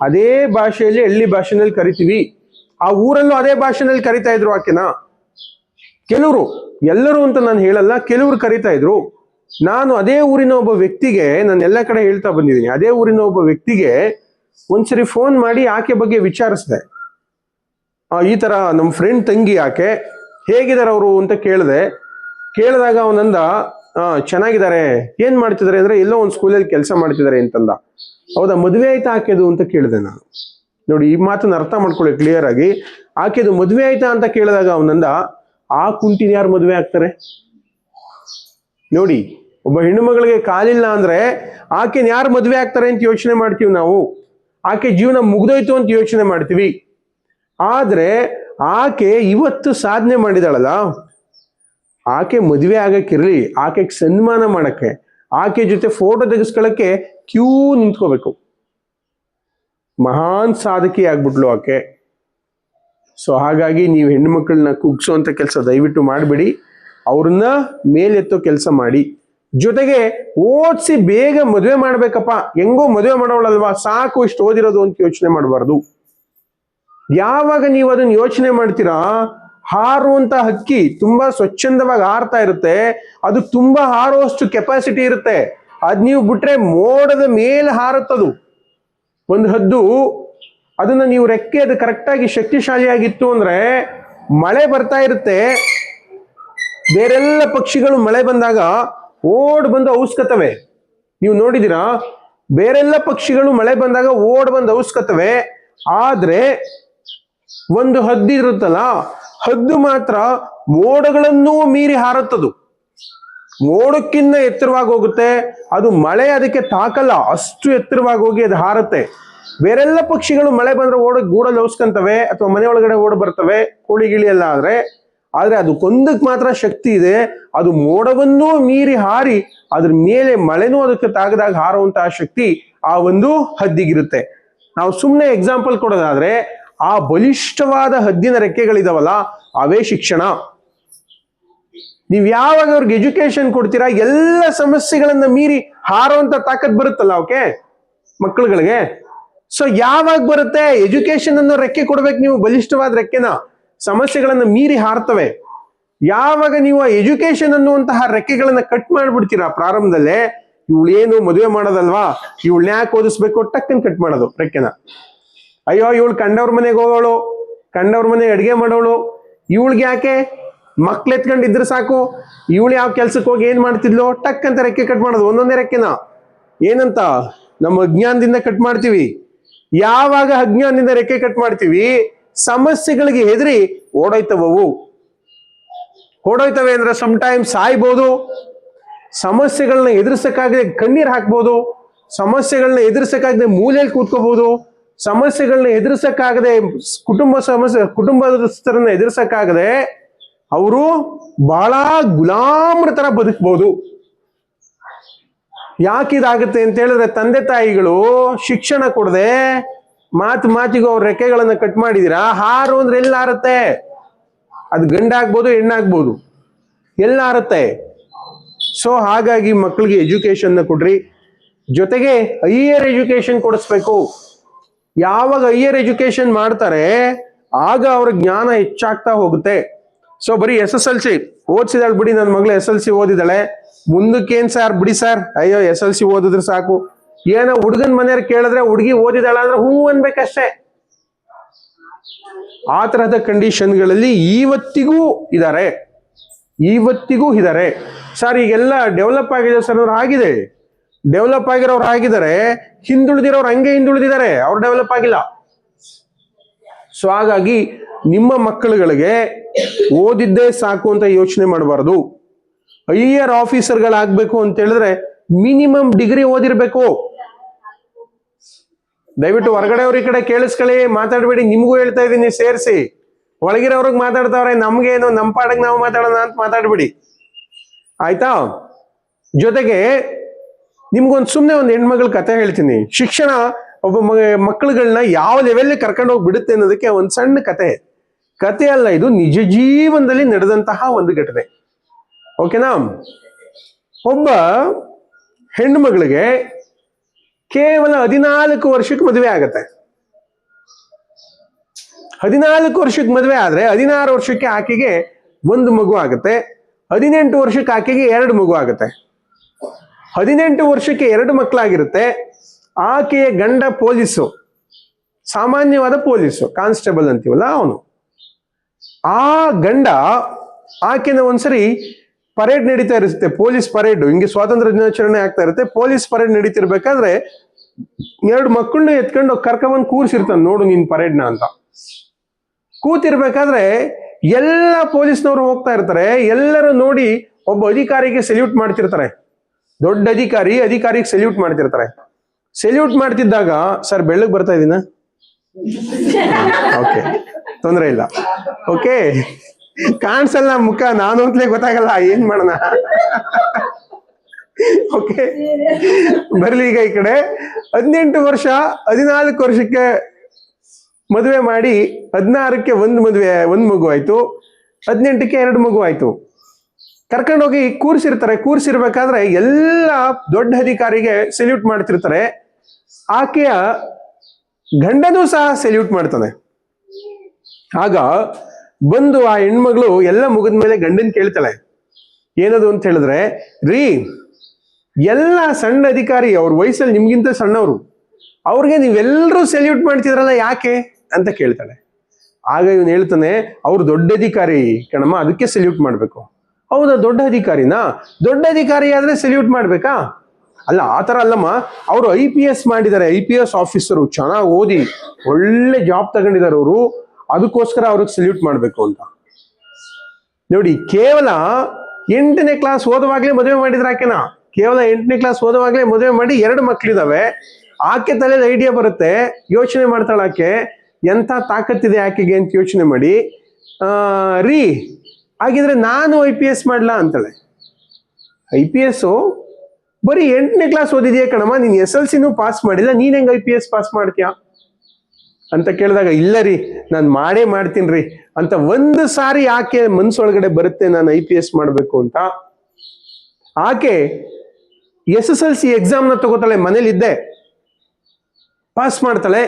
ಅದೇ ಭಾಷೆಯಲ್ಲಿ, ಹಳ್ಳಿ ಭಾಷೆನಲ್ಲಿ ಕರಿತೀವಿ. ಆ ಊರಲ್ಲೂ ಅದೇ ಭಾಷೆನಲ್ಲಿ ಕರಿತಾ ಇದ್ರು ಆಕೆನ. ಕೆಲವರು, ಎಲ್ಲರೂ ಅಂತ ನಾನು ಹೇಳಲ್ಲ, ಕೆಲವರು ಕರಿತಾ ಇದ್ರು. ನಾನು ಅದೇ ಊರಿನ ಒಬ್ಬ ವ್ಯಕ್ತಿಗೆ, ನಾನು ಎಲ್ಲ ಕಡೆ ಹೇಳ್ತಾ ಬಂದಿದ್ದೀನಿ, ಅದೇ ಊರಿನ ಒಬ್ಬ ವ್ಯಕ್ತಿಗೆ ಒಂದ್ಸರಿ ಫೋನ್ ಮಾಡಿ ಆಕೆ ಬಗ್ಗೆ ವಿಚಾರಿಸಿದೆ. ಈ ತರ ನಮ್ಮ ಫ್ರೆಂಡ್ ತಂಗಿ ಆಕೆ, ಹೇಗಿದ್ದಾರೆ ಅವರು ಅಂತ ಕೇಳಿದಾಗ ಅವನಂದ, ಚೆನ್ನಾಗಿದ್ದಾರೆ, ಏನ್ ಮಾಡ್ತಿದ್ದಾರೆ ಅಂದ್ರೆ, ಎಲ್ಲೋ ಒಂದು ಸ್ಕೂಲಲ್ಲಿ ಕೆಲಸ ಮಾಡ್ತಿದ್ದಾರೆ ಅಂತಂದ. ಹೌದಾ, ಮದುವೆ ಆಯ್ತಾ ಆಕೆದು ಅಂತ ಕೇಳಿದೆ ನಾನು. ನೋಡಿ, ಈ ಮಾತನ್ನ ಅರ್ಥ ಮಾಡ್ಕೊಳ್ಳಿ ಕ್ಲಿಯರ್ ಆಗಿ. ಆಕೆದು ಮದುವೆ ಆಯ್ತಾ ಅಂತ ಕೇಳಿದಾಗ ಅವನಂದ, ಆ ಕುಂಟಿನ ಯಾರು ಮದುವೆ ಆಗ್ತಾರೆ? ನೋಡಿ, ಒಬ್ಬ ಹೆಣ್ಣು ಮಗಳಿಗೆ ಕಾಲಿಲ್ಲ ಅಂದ್ರೆ ಆಕೆನ ಯಾರು ಮದುವೆ ಆಗ್ತಾರೆ ಅಂತ ಯೋಚನೆ ಮಾಡ್ತೀವಿ ನಾವು. ಆಕೆ ಜೀವನ ಮುಗ್ದೋಯ್ತು ಅಂತ ಯೋಚನೆ ಮಾಡ್ತೀವಿ. ಆದ್ರೆ ಆಕೆ ಇವತ್ತು ಸಾಧನೆ ಮಾಡಿದಾಳಲ್ಲ, ಆಕೆ ಮದುವೆ ಆಗಕ್ಕಿರ್ಲಿ, ಆಕೆಗೆ ಸನ್ಮಾನ ಮಾಡಕ್ಕೆ, ಆಕೆ ಜೊತೆ ಫೋಟೋ ತೆಗೆಸ್ಕೊಳ್ಳಕ್ಕೆ ಕ್ಯೂ ನಿಂತ್ಕೋಬೇಕು. ಮಹಾನ್ ಸಾಧಕಿ ಆಗ್ಬಿಟ್ಲು ಆಕೆ. ಸೊ ಹಾಗಾಗಿ ನೀವು ಹೆಣ್ಣು ಮಕ್ಕಳನ್ನ ಕುಗ್ಸೋಂಥ ಕೆಲಸ ದಯವಿಟ್ಟು ಮಾಡಬೇಡಿ. ಅವ್ರನ್ನ ಮೇಲೆತ್ತೋ ಕೆಲಸ ಮಾಡಿ. ಜೊತೆಗೆ ಓದಿಸಿ ಬೇಗ ಮದುವೆ ಮಾಡ್ಬೇಕಪ್ಪ, ಹೆಂಗೋ ಮದುವೆ ಮಾಡೋಳಲ್ವಾ, ಸಾಕು ಇಷ್ಟು ಓದಿರೋದು ಅಂತ ಯೋಚನೆ ಮಾಡಬಾರ್ದು. ಯಾವಾಗ ನೀವು ಅದನ್ನ ಯೋಚನೆ ಮಾಡ್ತೀರಾ, ಹಾರುವಂತ ಹಕ್ಕಿ ತುಂಬಾ ಸ್ವಚ್ಛಂದವಾಗಿ ಹಾರ್ತಾ ಇರುತ್ತೆ. ಅದು ತುಂಬಾ ಹಾರುವಷ್ಟು ಕೆಪಾಸಿಟಿ ಇರುತ್ತೆ. ಅದ್ ನೀವು ಬಿಟ್ರೆ ಮೋಡದ ಮೇಲೆ ಹಾರುತ್ತದು. ಒಂದು ಹದ್ದು ಅದನ್ನ ನೀವು ರೆಕ್ಕೆ ಅದು ಕರೆಕ್ಟಾಗಿ ಶಕ್ತಿಶಾಲಿಯಾಗಿತ್ತು ಅಂದ್ರೆ ಮಳೆ ಬರ್ತಾ ಇರುತ್ತೆ, ಬೇರೆಲ್ಲ ಪಕ್ಷಿಗಳು ಮಳೆ ಬಂದಾಗ ಓಡ್ ಬಂದು ಔಸ್ಕತ್ತವೆ. ನೀವು ನೋಡಿದಿರಾ, ಬೇರೆಲ್ಲ ಪಕ್ಷಿಗಳು ಮಳೆ ಬಂದಾಗ ಓಡ್ ಬಂದು ಔಸ್ಕತ್ತವೆ. ಆದ್ರೆ ಒಂದು ಹದ್ದು ಇರುತ್ತಲ್ಲ, ಹದ್ದು ಮಾತ್ರ ಮೋಡಗಳನ್ನೂ ಮೀರಿ ಹಾರುತ್ತದು. ಮೋಡಕ್ಕಿಂತ ಎತ್ತರವಾಗಿ ಹೋಗುತ್ತೆ. ಅದು ಮಳೆ ಅದಕ್ಕೆ ತಾಕಲ್ಲ, ಅಷ್ಟು ಎತ್ತರವಾಗಿ ಹೋಗಿ ಅದು ಹಾರುತ್ತೆ. ಬೇರೆಲ್ಲ ಪಕ್ಷಿಗಳು ಮಳೆ ಬಂದ್ರೆ ಗೂಡಲ್ಲಿ ಔಸ್ಕಂತವೆ ಅಥವಾ ಮನೆ ಒಳಗಡೆ ಓಡ್ ಬರ್ತವೆ, ಕೋಳಿ ಗಿಳಿ ಎಲ್ಲ. ಆದ್ರೆ ಅದಕ್ಕೊಂದಕ್ಕೆ ಮಾತ್ರ ಶಕ್ತಿ ಇದೆ. ಅದು ಮೋಡವನ್ನೂ ಮೀರಿ ಹಾರಿ ಅದ್ರ ಮೇಲೆ ಮಳೆನೂ ಅದಕ್ಕೆ ತಾಗದಾಗ ಹಾರುವಂತಹ ಶಕ್ತಿ ಆ ಒಂದು ಹದ್ದಿಗಿರುತ್ತೆ. ನಾವು ಸುಮ್ಮನೆ ಎಕ್ಸಾಂಪಲ್ ಕೊಡೋದಾದ್ರೆ, ಆ ಬಲಿಷ್ಠವಾದ ಹದ್ದಿನ ರೆಕ್ಕೆಗಳಿದಾವಲ್ಲ, ಅವೇ ಶಿಕ್ಷಣ. ನೀವ್ ಯಾವಾಗ ಅವ್ರಿಗೆ ಎಜುಕೇಶನ್ ಕೊಡ್ತೀರಾ, ಎಲ್ಲ ಸಮಸ್ಯೆಗಳನ್ನ ಮೀರಿ ಹಾರುವಂತ ತಾಕತ್ ಬರುತ್ತಲ್ಲ ಅವಕ್ಕೆ, ಮಕ್ಕಳುಗಳಿಗೆ. ಸೊ ಯಾವಾಗ ಬರುತ್ತೆ? ಎಜುಕೇಶನ್ ಅನ್ನೋ ರೆಕ್ಕೆ ಕೊಡ್ಬೇಕು ನೀವು, ಬಲಿಷ್ಠವಾದ ರೆಕ್ಕೆನ. ಸಮಸ್ಯೆಗಳನ್ನ ಮೀರಿ ಹಾರ್ತವೆ. ಯಾವಾಗ ನೀವು ಆ ಎಜುಕೇಶನ್ ಅನ್ನುವಂತಹ ರೆಕ್ಕೆಗಳನ್ನ ಕಟ್ ಮಾಡ್ಬಿಡ್ತೀರಾ ಪ್ರಾರಂಭದಲ್ಲೇ, ಇವಳೇನು ಮದುವೆ ಮಾಡೋದಲ್ವಾ, ಇವಳನ್ನ ಯಾಕೆ ಓದಿಸ್ಬೇಕು, ಟಕ್ಕನ್ ಕಟ್ ಮಾಡೋದು ರೆಕ್ಕೆನ. ಅಯ್ಯೋ ಇವಳು ಕಂಡವ್ರ ಮನೆಗೆ ಹೋಗೋಳು, ಕಂಡವ್ರ ಮನೆಗೆ ಅಡಿಗೆ ಮಾಡೋಳು, ಇವಳಿಗೆ ಯಾಕೆ, ಮಕ್ಳು ಎತ್ಕೊಂಡಿದ್ರೆ ಸಾಕು, ಇವಳು ಯಾವ ಕೆಲ್ಸಕ್ಕೆ ಹೋಗಿ ಏನ್ ಮಾಡ್ತಿದ್ಲು, ಟಕ್ ಅಂತ ರೆಕ್ಕೆ ಕಟ್ ಮಾಡೋದು. ಒಂದೊಂದೇ ರೆಕ್ಕೆನ ಏನಂತ ನಮ್ಮ ಅಜ್ಞಾನದಿಂದ ಕಟ್ ಮಾಡ್ತೀವಿ. ಯಾವಾಗ ಅಜ್ಞಾನದಿಂದ ರೆಕ್ಕೆ ಕಟ್ ಮಾಡ್ತೀವಿ, ಸಮಸ್ಯೆಗಳಿಗೆ ಹೆದರಿ ಓಡೋಯ್ತವವು. ಓಡೋಯ್ತವೆ ಅಂದ್ರೆ ಸಮ್ಟೈಮ್ಸ್ ಸಾಯ್ಬೋದು, ಸಮಸ್ಯೆಗಳನ್ನ ಎದುರಿಸಕ್ಕಾಗದೆ ಕಣ್ಣೀರ್ ಹಾಕ್ಬೋದು, ಸಮಸ್ಯೆಗಳನ್ನ ಎದುರಿಸಕ್ಕಾಗದೆ ಮೂಲೆಯಲ್ಲಿ ಕೂತ್ಕೋಬಹುದು, ಸಮಸ್ಯೆಗಳನ್ನ ಎದುರಿಸಕ್ಕಾಗದೆ ಕುಟುಂಬಸ್ಥರನ್ನ ಎದುರಿಸಕ್ಕಾಗದೆ ಅವರು ಬಹಳ ಗುಲಾಮ್ರ ತರ ಬದುಕಬಹುದು. ಯಾಕಿದಾಗುತ್ತೆ ಅಂತ ಹೇಳಿದ್ರೆ, ತಂದೆ ತಾಯಿಗಳು ಶಿಕ್ಷಣ ಕೊಡದೆ ಮಾತಿಗೂ ಅವ್ರ ರೆಕ್ಕೆಗಳನ್ನ ಕಟ್ ಮಾಡಿದೀರಾ. ಹಾರು ಅಂದ್ರೆ ಎಲ್ಲ ಹಾರುತ್ತೆ, ಅದು ಗಂಡಾಗ್ಬೋದು ಹೆಣ್ಣಾಗ್ಬೋದು, ಎಲ್ಲ ಹಾರುತ್ತೆ. ಸೊ ಹಾಗಾಗಿ ಮಕ್ಕಳಿಗೆ ಎಜುಕೇಶನ್ ಕೊಡ್ರಿ, ಜೊತೆಗೆ ಹೈಯರ್ ಎಜುಕೇಶನ್ ಕೊಡಿಸ್ಬೇಕು. ಯಾವಾಗ ಹೈಯರ್ ಎಜುಕೇಶನ್ ಮಾಡ್ತಾರೆ ಆಗ ಅವ್ರ ಜ್ಞಾನ ಹೆಚ್ಚಾಗ್ತಾ ಹೋಗುತ್ತೆ. ಸೊ ಬರೀ SSLC ಓದಿಸಿದಾಳೆ ಬಿಡಿ, ನನ್ನ ಮಗಳು SSLC ಓದಿದಾಳೆ, ಮುಂದಕ್ಕೇನ್ ಸರ್ ಬಿಡಿ ಸರ್, ಅಯ್ಯೋ SSLC ಓದಿದ್ರೆ ಸಾಕು. ಏನೋ ಹುಡುಗನ್ ಮನೆಯವ್ರು ಕೇಳಿದ್ರೆ ಹುಡುಗಿ ಓದಿದಾಳ ಅಂದ್ರೆ ಹೂ ಅನ್ಬೇಕಷ್ಟೇ. ಆ ತರಹದ ಕಂಡೀಷನ್ಗಳಲ್ಲಿ ಇವತ್ತಿಗೂ ಇದ್ದಾರೆ. ಸರ್ ಈಗೆಲ್ಲ ಡೆವಲಪ್ ಆಗಿದೆ ಸರ್, ಅವ್ರು ಆಗಿದೆ, ಡೆವಲಪ್ ಆಗಿರೋರು ಆಗಿದ್ದಾರೆ, ಹಿಂದುಳಿದಿರೋರು ಹಂಗೆ ಹಿಂದುಳಿದಿದ್ದಾರೆ, ಅವ್ರು ಡೆವಲಪ್ ಆಗಿಲ್ಲ. ಸೊ ಹಾಗಾಗಿ ನಿಮ್ಮ ಮಕ್ಕಳುಗಳಿಗೆ ಓದಿದ್ದೇ ಸಾಕು ಅಂತ ಯೋಚನೆ ಮಾಡಬಾರದು. ಹೈಯರ್ ಆಫೀಸರ್ಗಳಾಗಬೇಕು ಅಂತ ಹೇಳಿದ್ರೆ ಮಿನಿಮಮ್ ಡಿಗ್ರಿ ಓದಿರ್ಬೇಕು. ದಯವಿಟ್ಟು ಹೊರಗಡೆಯವ್ರ ಈ ಕಡೆ ಕೇಳಿಸ್ಕೊಳ್ಳಿ, ಮಾತಾಡ್ಬೇಡಿ. ನಿಮ್ಗೂ ಹೇಳ್ತಾ ಇದ್ದೀನಿ ಸೇರಿಸಿ. ಒಳಗಿರೋರ್ಗ್ ಮಾತಾಡ್ತಾವ್ರೆ, ನಮ್ಗೇನು ನಮ್ಮ ಪಾಡಕ್ ನಾವು ಮಾತಾಡೋಣ ಅಂತ ಮಾತಾಡ್ಬಿಡಿ, ಆಯ್ತಾ? ಜೊತೆಗೆ ಸುಮ್ಮನೆ ಒಂದು ಹೆಣ್ಮಗಳ ಕತೆ ಹೇಳ್ತೀನಿ. ಶಿಕ್ಷಣ ಒಬ್ಬ ಮಕ್ಕಳುಗಳನ್ನ ಯಾವ ಲೆವೆಲ್ ಕರ್ಕೊಂಡು ಹೋಗಿ ಬಿಡುತ್ತೆ ಅನ್ನೋದಕ್ಕೆ ಒಂದು ಸಣ್ಣ ಕತೆ ಅಲ್ಲ, ಇದು ನಿಜ ಜೀವನದಲ್ಲಿ ನಡೆದಂತಹ ಒಂದು ಘಟನೆ. ಓಕೆನಾ? ಒಬ್ಬ ಹೆಣ್ಣು ಮಗಳಿಗೆ ಕೇವಲ 14 ವರ್ಷಕ್ಕೆ ಮದುವೆ ಆಗತ್ತೆ. 14 ವರ್ಷಕ್ಕೆ ಮದುವೆ ಆದ್ರೆ 16 ವರ್ಷಕ್ಕೆ ಆಕೆಗೆ 1 ಮಗು ಆಗುತ್ತೆ. 18 ವರ್ಷಕ್ಕೆ ಆಕೆಗೆ 2 ಮಗು ಆಗುತ್ತೆ. 18 ವರ್ಷಕ್ಕೆ 2 ಮಕ್ಕಳಾಗಿರುತ್ತೆ. ಆಕೆಯ ಗಂಡ ಪೊಲೀಸು, ಸಾಮಾನ್ಯವಾದ ಪೊಲೀಸು, ಕಾನ್ಸ್ಟೇಬಲ್ ಅಂತೀವಲ್ಲ ಅವನು. ಆ ಗಂಡ ಆಕೆನ ಒಂದ್ಸರಿ ಪರೇಡ್ ನಡೀತಾ ಇರುತ್ತೆ, ಪೊಲೀಸ್ ಪರೇಡ್. ಹಿಂಗೆ ಸ್ವಾತಂತ್ರ್ಯ ದಿನಾಚರಣೆ ಆಗ್ತಾ ಇರುತ್ತೆ, ಪೊಲೀಸ್ ಪರೇಡ್ ನಡೀತಿರ್ಬೇಕಾದ್ರೆ 2 ಮಕ್ಕಳನ್ನ ಎತ್ಕೊಂಡು ಕರ್ಕೊಂಡ್ಬಂದು ಕೂರ್ಸಿರ್ತಾನೆ, ನೋಡು ನೀನ್ ಪರೇಡ್ನ ಅಂತ. ಕೂತಿರ್ಬೇಕಾದ್ರೆ ಎಲ್ಲ ಪೊಲೀಸ್ನವರು ಹೋಗ್ತಾ ಇರ್ತಾರೆ. ಎಲ್ಲರೂ ನೋಡಿ ಒಬ್ಬ ಅಧಿಕಾರಿಗೆ ಸೆಲ್ಯೂಟ್ ಮಾಡ್ತಿರ್ತಾರೆ. ದೊಡ್ಡ ಅಧಿಕಾರಿಗೆ ಸೆಲ್ಯೂಟ್ ಮಾಡ್ತಿರ್ತಾರೆ. ಸೆಲ್ಯೂಟ್ ಮಾಡ್ತಿದ್ದಾಗ, ಸರ್ ಬೆಳ್ಳಗ್ ಬರ್ತಾ ಇದೀನ? ಓಕೆ, ತೊಂದ್ರೆ ಇಲ್ಲ. ಓಕೆ, ಕಾಣಿಸಲ್ಲ ಮುಖ, ನಾನು ಅಂತಲೇ ಗೊತ್ತಾಗಲ್ಲ, ಏನ್ ಮಾಡೋಣ? ಓಕೆ, ಬರ್ಲಿ. ಈಗ ಈ ಕಡೆ 18 ವರ್ಷ 14 ವರ್ಷಕ್ಕೆ ಮದುವೆ ಮಾಡಿ 16ಕ್ಕೆ 1 ಮಗು ಆಯ್ತು, 18ಕ್ಕೆ 2 ಮಗು ಆಯ್ತು. ಕರ್ಕೊಂಡೋಗಿ ಕೂರ್ಸಿರ್ತಾರೆ. ಕೂರ್ಸಿರ್ಬೇಕಾದ್ರೆ ಎಲ್ಲ ದೊಡ್ಡ ಅಧಿಕಾರಿಗೆ ಸೆಲ್ಯೂಟ್ ಮಾಡ್ತಿರ್ತಾರೆ. ಆಕೆಯ ಗಂಡನೂ ಸಹ ಸೆಲ್ಯೂಟ್ ಮಾಡ್ತಾನೆ. ಆಗ ಬಂದು ಆ ಹೆಣ್ಮಗಳು ಎಲ್ಲ ಮುಗಿದ್ಮೇಲೆ ಗಂಡನ್ ಕೇಳ್ತಾಳೆ, ಏನದು ಅಂತ ಹೇಳಿದ್ರೆ, ರೀ ಎಲ್ಲ ಸಣ್ಣ ಅಧಿಕಾರಿ ಅವ್ರ ವಯಸ್ಸಲ್ಲಿ ನಿಮ್ಗಿಂತ ಸಣ್ಣವರು, ಅವ್ರಿಗೆ ನೀವೆಲ್ಲರೂ ಸೆಲ್ಯೂಟ್ ಮಾಡ್ತಿದ್ರಲ್ಲ ಯಾಕೆ ಅಂತ ಕೇಳ್ತಾಳೆ. ಆಗ ಇವನು ಹೇಳ್ತಾನೆ, ಅವ್ರು ದೊಡ್ಡ ಅಧಿಕಾರಿ ಕಣಮ್ಮ, ಅದಕ್ಕೆ ಸೆಲ್ಯೂಟ್ ಮಾಡ್ಬೇಕು. ಹೌದಾ, ದೊಡ್ಡ ಅಧಿಕಾರಿನಾ? ದೊಡ್ಡ ಅಧಿಕಾರಿ ಆದ್ರೆ ಸೆಲ್ಯೂಟ್ ಮಾಡ್ಬೇಕಾ? ಅಲ್ಲ, ಆ ಥರ ಅಲ್ಲಮ್ಮ, ಅವರು IPS ಮಾಡಿದ್ದಾರೆ, IPS ಆಫೀಸರು, ಚೆನ್ನಾಗಿ ಓದಿ ಒಳ್ಳೆ ಜಾಬ್ ತಗೊಂಡಿದ್ದಾರೆ ಅವರು, ಅದಕ್ಕೋಸ್ಕರ ಅವ್ರಿಗೆ ಸೆಲ್ಯೂಟ್ ಮಾಡಬೇಕು ಅಂತ. ನೋಡಿ, ಕೇವಲ 8ನೇ ಕ್ಲಾಸ್ ಓದುವಾಗಲೇ ಮದುವೆ ಮಾಡಿದ್ರೆ ಆಕೆನಾ? ಕೇವಲ 8ನೇ ಕ್ಲಾಸ್ ಓದುವಾಗಲೇ ಮದುವೆ ಮಾಡಿ 2 ಮಕ್ಳಿದಾವೆ. ಆಕೆ ತಲೆಯಲ್ಲಿ ಐಡಿಯಾ ಬರುತ್ತೆ, ಯೋಚನೆ ಮಾಡ್ತಾಳೆ ಆಕೆ, ಎಂಥ ತಾಕತ್ತಿದೆ ಆಕೆಗೆ ಅಂತ ಯೋಚನೆ ಮಾಡಿ, ರೀ ಹಾಗಿದ್ರೆ ನಾನು IPS ಮಾಡ್ಲಾ ಅಂತಾಳೆ. IPS ಬರೀ 8ನೇ ಕ್ಲಾಸ್ ಓದಿದ್ಯಾ ಕಣಮ್ಮ, ನೀನ್ SLCನೂ ಪಾಸ್ ಮಾಡಿಲ್ಲ, ನೀನ್ ಹೆಂಗ್ IPS ಪಾಸ್ ಮಾಡ್ತೀಯಾ ಅಂತ ಕೇಳಿದಾಗ, ಇಲ್ಲ ರೀ ನಾನು ಮಾಡೇ ಮಾಡ್ತೀನಿ ರೀ ಅಂತ ಒಂದು ಸಾರಿ ಆಕೆ ಮನ್ಸೊಳಗಡೆ ಬರುತ್ತೆ, ನಾನು IPS ಮಾಡಬೇಕು ಅಂತ. ಆಕೆ SSLC ಎಕ್ಸಾಮ್ನ ತಗೋತಾಳೆ, ಮನೇಲಿದ್ದೆ ಪಾಸ್ ಮಾಡ್ತಾಳೆ.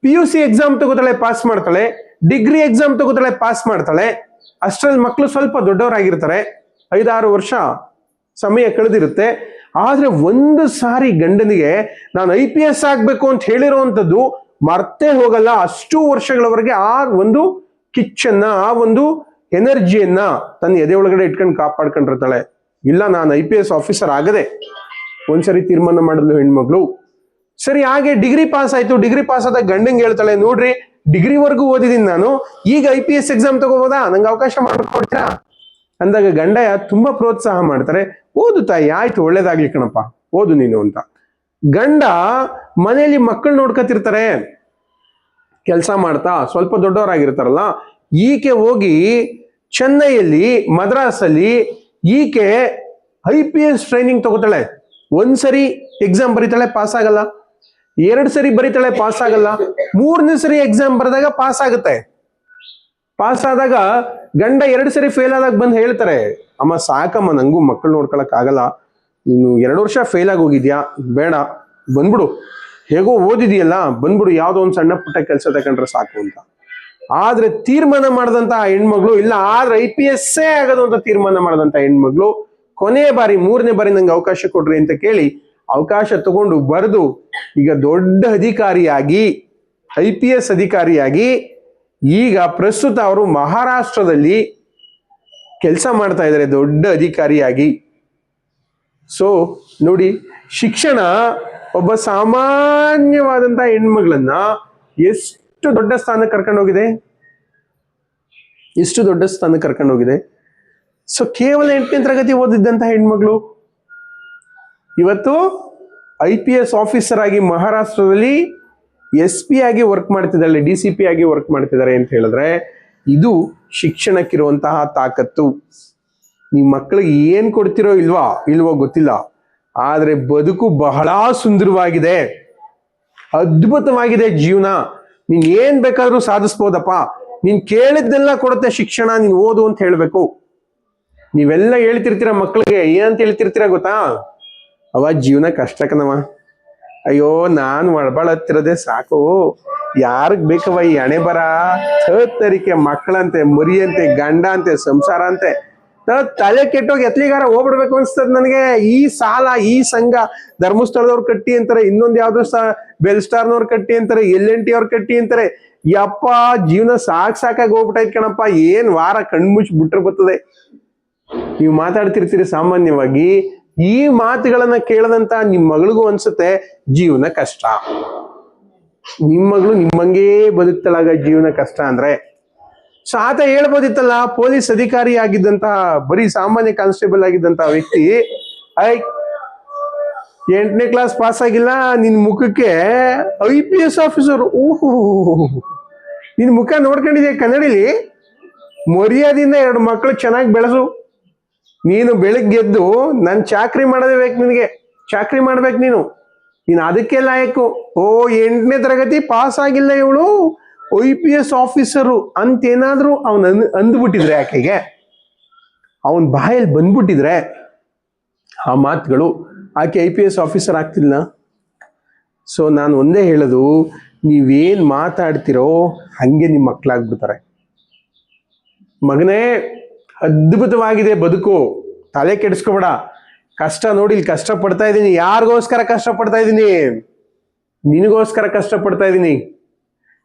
PUC ಎಕ್ಸಾಮ್ ತಗೋತಾಳೆ, ಪಾಸ್ ಮಾಡ್ತಾಳೆ. ಡಿಗ್ರಿ ಎಕ್ಸಾಮ್ ತಗೋತಾಳೆ, ಪಾಸ್ ಮಾಡ್ತಾಳೆ. ಅಷ್ಟರಲ್ಲಿ ಮಕ್ಕಳು ಸ್ವಲ್ಪ ದೊಡ್ಡವರಾಗಿರ್ತಾರೆ, 5-6 ವರ್ಷ ಸಮಯ ಕಳೆದಿರುತ್ತೆ. ಆದ್ರೆ ಒಂದು ಸಾರಿ ಗಂಡನಿಗೆ ನಾನು IPS ಆಗ್ಬೇಕು ಅಂತ ಹೇಳಿರುವಂಥದ್ದು ಮರ್ತೇ ಹೋಗಲ್ಲ. ಅಷ್ಟು ವರ್ಷಗಳವರೆಗೆ ಆ ಒಂದು ಕಿಚ್ಚನ್ನ, ಆ ಒಂದು ಎನರ್ಜಿಯನ್ನ ತನ್ನ ಎದೆ ಒಳಗಡೆ ಇಟ್ಕೊಂಡು ಕಾಪಾಡ್ಕೊಂಡಿರ್ತಾಳೆ. ಇಲ್ಲ, ನಾನು IPS ಆಫೀಸರ್ ಆಗದೆ ಒಂದ್ಸರಿ ತೀರ್ಮಾನ ಮಾಡಿದ್ಲು ಹೆಣ್ಮಗಳು. ಸರಿ, ಹಾಗೆ ಡಿಗ್ರಿ ಪಾಸ್ ಆಯ್ತು. ಡಿಗ್ರಿ ಪಾಸ್ ಆದಾಗ ಗಂಡಂಗೆ ಹೇಳ್ತಾಳೆ, ನೋಡ್ರಿ ಡಿಗ್ರಿವರೆಗೂ ಓದಿದ್ದೀನಿ ನಾನು, ಈಗ IPS ಎಕ್ಸಾಮ್ ತಗೋಬೋದಾ, ನಂಗೆ ಅವಕಾಶ ಮಾಡ್ಕೊಡ್ತೀರಾ ಅಂದಾಗ ಗಂಡ ತುಂಬಾ ಪ್ರೋತ್ಸಾಹ ಮಾಡ್ತಾರೆ. ಓದು ತಾಯಿ, ಆಯ್ತು, ಒಳ್ಳೇದಾಗ್ಲಿ ಕಣಪ್ಪ, ಓದು ನೀನು ಅಂತ. ಗಂಡ ಮನೆಯಲ್ಲಿ ಮಕ್ಕಳು ನೋಡ್ಕೊತಿರ್ತಾರೆ, ಕೆಲಸ ಮಾಡ್ತಾ ಸ್ವಲ್ಪ ದೊಡ್ಡವರಾಗಿರ್ತಾರಲ್ಲ. ಈಕೆ ಹೋಗಿ ಚೆನ್ನೈಯಲ್ಲಿ, ಮದ್ರಾಸಲ್ಲಿ ಈಕೆ IPS ಟ್ರೈನಿಂಗ್ ತಗೋತಾಳೆ. ಒಂದ್ಸರಿ ಎಕ್ಸಾಮ್ ಬರೀತಾಳೆ, ಪಾಸ್ ಆಗಲ್ಲ. 2 ಸರಿ ಬರೀತಾಳೆ, ಪಾಸ್ ಆಗಲ್ಲ. 3ನೇ ಸರಿ ಎಕ್ಸಾಮ್ ಬರೆದಾಗ ಪಾಸ್ ಆಗುತ್ತೆ. ಪಾಸ್ ಆದಾಗ ಗಂಡ 2 ಸರಿ ಫೇಲ್ ಆದಾಗ ಬಂದು ಹೇಳ್ತಾರೆ, ಅಮ್ಮ ಸಾಕಮ್ಮ, ನಂಗೂ ಮಕ್ಕಳು ನೋಡ್ಕೊಳಕ್ ಆಗಲ್ಲ, ನೀನು 2 ವರ್ಷ ಫೇಲ್ ಆಗಿ ಹೋಗಿದ್ಯಾ, ಬೇಡ ಬಂದ್ಬಿಡು, ಹೇಗೋ ಓದಿದೆಯಲ್ಲ ಬಂದ್ಬಿಡು, ಯಾವ್ದೋ ಒಂದು ಸಣ್ಣ ಪುಟ್ಟ ಕೆಲಸ ತಗೊಂಡ್ರೆ ಸಾಕು ಅಂತ. ಆದ್ರೆ ತೀರ್ಮಾನ ಮಾಡದಂತ ಹೆಣ್ಮಗಳು, ಇಲ್ಲ ಆದ್ರೆ IPS ಆಗೋದು ಅಂತ ತೀರ್ಮಾನ ಮಾಡದಂತ ಹೆಣ್ಮಗಳು, ಕೊನೆಯ ಬಾರಿ 3ನೇ ಬಾರಿ ನಂಗೆ ಅವಕಾಶ ಕೊಡ್ರಿ ಅಂತ ಕೇಳಿ ಅವಕಾಶ ತಗೊಂಡು ಬರೆದು ಈಗ ದೊಡ್ಡ ಅಧಿಕಾರಿಯಾಗಿ, IPS ಅಧಿಕಾರಿಯಾಗಿ, ಈಗ ಪ್ರಸ್ತುತ ಅವರು ಮಹಾರಾಷ್ಟ್ರದಲ್ಲಿ ಕೆಲಸ ಮಾಡ್ತಾ ಇದ್ದಾರೆ, ದೊಡ್ಡ ಅಧಿಕಾರಿಯಾಗಿ. ಸೊ ನೋಡಿ, ಶಿಕ್ಷಣ ಒಬ್ಬ ಸಾಮಾನ್ಯವಾದಂತ ಹೆಣ್ಮಗಳನ್ನ ಎಷ್ಟು ದೊಡ್ಡ ಸ್ಥಾನಕ್ಕೆ ಕರ್ಕೊಂಡು ಹೋಗಿದೆ, ಎಷ್ಟು ದೊಡ್ಡ ಸ್ಥಾನಕ್ಕೆ ಕರ್ಕೊಂಡು ಹೋಗಿದೆ. ಸೊ ಕೇವಲ 8ನೇ ತರಗತಿ ಓದಿದ್ದಂತ ಹೆಣ್ಮಗಳು ಇವತ್ತು IPS ಆಫೀಸರ್ ಆಗಿ ಮಹಾರಾಷ್ಟ್ರದಲ್ಲಿ SP ಆಗಿ ವರ್ಕ್ ಮಾಡ್ತಿದ್ದಾಳೆ, DCP ಆಗಿ ವರ್ಕ್ ಮಾಡ್ತಿದ್ದಾರೆ ಅಂತ ಹೇಳಿದ್ರೆ, ಇದು ಶಿಕ್ಷಣಕ್ಕಿರುವಂತಹ ತಾಕತ್ತು. ನಿಮ್ಮ ಮಕ್ಕಳಿಗೆ ಏನ್ ಕೊಡ್ತಿರೋ ಇಲ್ವೋ ಗೊತ್ತಿಲ್ಲ, ಆದ್ರೆ ಬದುಕು ಬಹಳ ಸುಂದರವಾಗಿದೆ, ಅದ್ಭುತವಾಗಿದೆ ಜೀವನ. ನೀನ್ ಏನ್ ಬೇಕಾದ್ರೂ ಸಾಧಿಸ್ಬೋದಪ್ಪ, ನೀನ್ ಕೇಳಿದ್ದೆಲ್ಲ ಕೊಡುತ್ತೆ ಶಿಕ್ಷಣ, ನೀನ್ ಓದು ಅಂತ ಹೇಳ್ಬೇಕು. ನೀವೆಲ್ಲ ಹೇಳ್ತಿರ್ತೀರ ಮಕ್ಕಳಿಗೆ, ಏನಂತ ಹೇಳ್ತಿರ್ತೀರ ಗೊತ್ತಾ? ಅವ ಜೀವನ ಕಷ್ಟಕನವ, ಅಯ್ಯೋ ನಾನು ಒಳಬಾಳತ್ತಿರೋದೇ ಸಾಕು, ಯಾರಿಗ್ ಬೇಕವ ಈ ಹಣೆ ಬರ, ತರಿಕೆ ಮಕ್ಕಳಂತೆ, ಮರಿಯಂತೆ, ಗಂಡ ಅಂತೆ, ಸಂಸಾರ ಅಂತೆ, ತಲೆ ಕೆಟ್ಟೋಗಿ ಎತ್ಲಿಗಾರ ಹೋಗ್ಬಿಡ್ಬೇಕು ಅನ್ಸ್ತದ ನನಗೆ. ಈ ಸಾಲ, ಈ ಸಂಘ, ಧರ್ಮಸ್ಥಳದವ್ರು ಕಟ್ಟಿ ಅಂತಾರೆ, ಇನ್ನೊಂದು ಯಾವ್ದೋ ಬೆಲ್ ಸ್ಟಾರ್ನವ್ರು ಕಟ್ಟಿ ಅಂತಾರೆ, LNT ಅವ್ರು ಕಟ್ಟಿ ಅಂತಾರೆ. ಯಪ್ಪ, ಜೀವನ ಸಾಕಾಗಿ ಹೋಗ್ಬಿಟ್ಟೈತ್ ಕಣಪ್ಪ, ಏನ್ ವಾರ ಕಣ್ಮುಚ್ಚಿ ಬಿಟ್ರೆ ಬರ್ತದೆ. ನೀವು ಮಾತಾಡ್ತಿರ್ತೀರಿ ಸಾಮಾನ್ಯವಾಗಿ, ಈ ಮಾತುಗಳನ್ನ ಕೇಳದಂತ ನಿಮ್ ಮಗಳಿಗೂ ಅನ್ಸುತ್ತೆ ಜೀವನ ಕಷ್ಟ. ನಿಮ್ ಮಗಳು ನಿಮ್ಮಂಗೇ ಬದುಕ್ತಲಾಗ ಜೀವನ ಕಷ್ಟ ಅಂದ್ರೆ. ಸೊ ಆತ ಹೇಳ್ಬೋದಿತ್ತಲ್ಲ, ಪೊಲೀಸ್ ಅಧಿಕಾರಿ ಆಗಿದ್ದಂತಹ, ಬರೀ ಸಾಮಾನ್ಯ ಕಾನ್ಸ್ಟೇಬಲ್ ಆಗಿದ್ದಂತಹ ವ್ಯಕ್ತಿ, 8ನೇ ಕ್ಲಾಸ್ ಪಾಸ್ ಆಗಿಲ್ಲ, ನಿನ್ ಮುಖಕ್ಕೆ IPS ಆಫೀಸರ್, ಓಹೋ ನಿನ್ ಮುಖ ನೋಡ್ಕೊಂಡಿದ್ಯಾ ಕನ್ನಡಿಲಿ, ಮರ್ಯಾದಿಂದ 2 ಮಕ್ಕಳು ಚೆನ್ನಾಗಿ ಬೆಳೆಸು. ನೀನು ಬೆಳಗ್ಗೆದ್ದು ನನ್ ಚಾಕ್ರಿ ಮಾಡೋದೇ ಬೇಕು, ನಿನಗೆ ಚಾಕ್ರಿ ಮಾಡ್ಬೇಕು ನೀನು ಅದಕ್ಕೆ ಲಾಯಕು. 8ನೇ ತರಗತಿ ಪಾಸ್ ಆಗಿಲ್ಲ ಇವಳು, IPS ಆಫೀಸರು ಅಂತೇನಾದ್ರೂ ಅವನ್ ಅಂದ್ಬಿಟ್ಟಿದ್ರೆ, ಆಕೆಗೆ ಅವನ್ ಬಾಯಲ್ಲಿ ಬಂದ್ಬಿಟ್ಟಿದ್ರೆ ಆ ಮಾತುಗಳು, ಆಕೆ IPS ಆಫೀಸರ್ ಆಗ್ತಿಲ್ಲ. ಸೊ ನಾನು ಒಂದೇ ಹೇಳೋದು, ನೀವೇನ್ ಮಾತಾಡ್ತಿರೋ ಹಂಗೆ ನಿಮ್ಮ ಮಕ್ಕಳಾಗ್ಬಿಡ್ತಾರೆ. ಮಗನೇ, ಅದ್ಭುತವಾಗಿದೆ ಬದುಕು, ತಲೆ ಕೆಡಿಸ್ಕೋಬೇಡ. ಕಷ್ಟ ನೋಡಿ, ಇಲ್ಲಿ ಕಷ್ಟ ಪಡ್ತಾ ಇದ್ದೀನಿ. ಯಾರಿಗೋಸ್ಕರ ಕಷ್ಟ ಪಡ್ತಾ ಇದ್ದೀನಿ? ನಿನಗೋಸ್ಕರ ಕಷ್ಟ ಪಡ್ತಾ ಇದ್ದೀನಿ.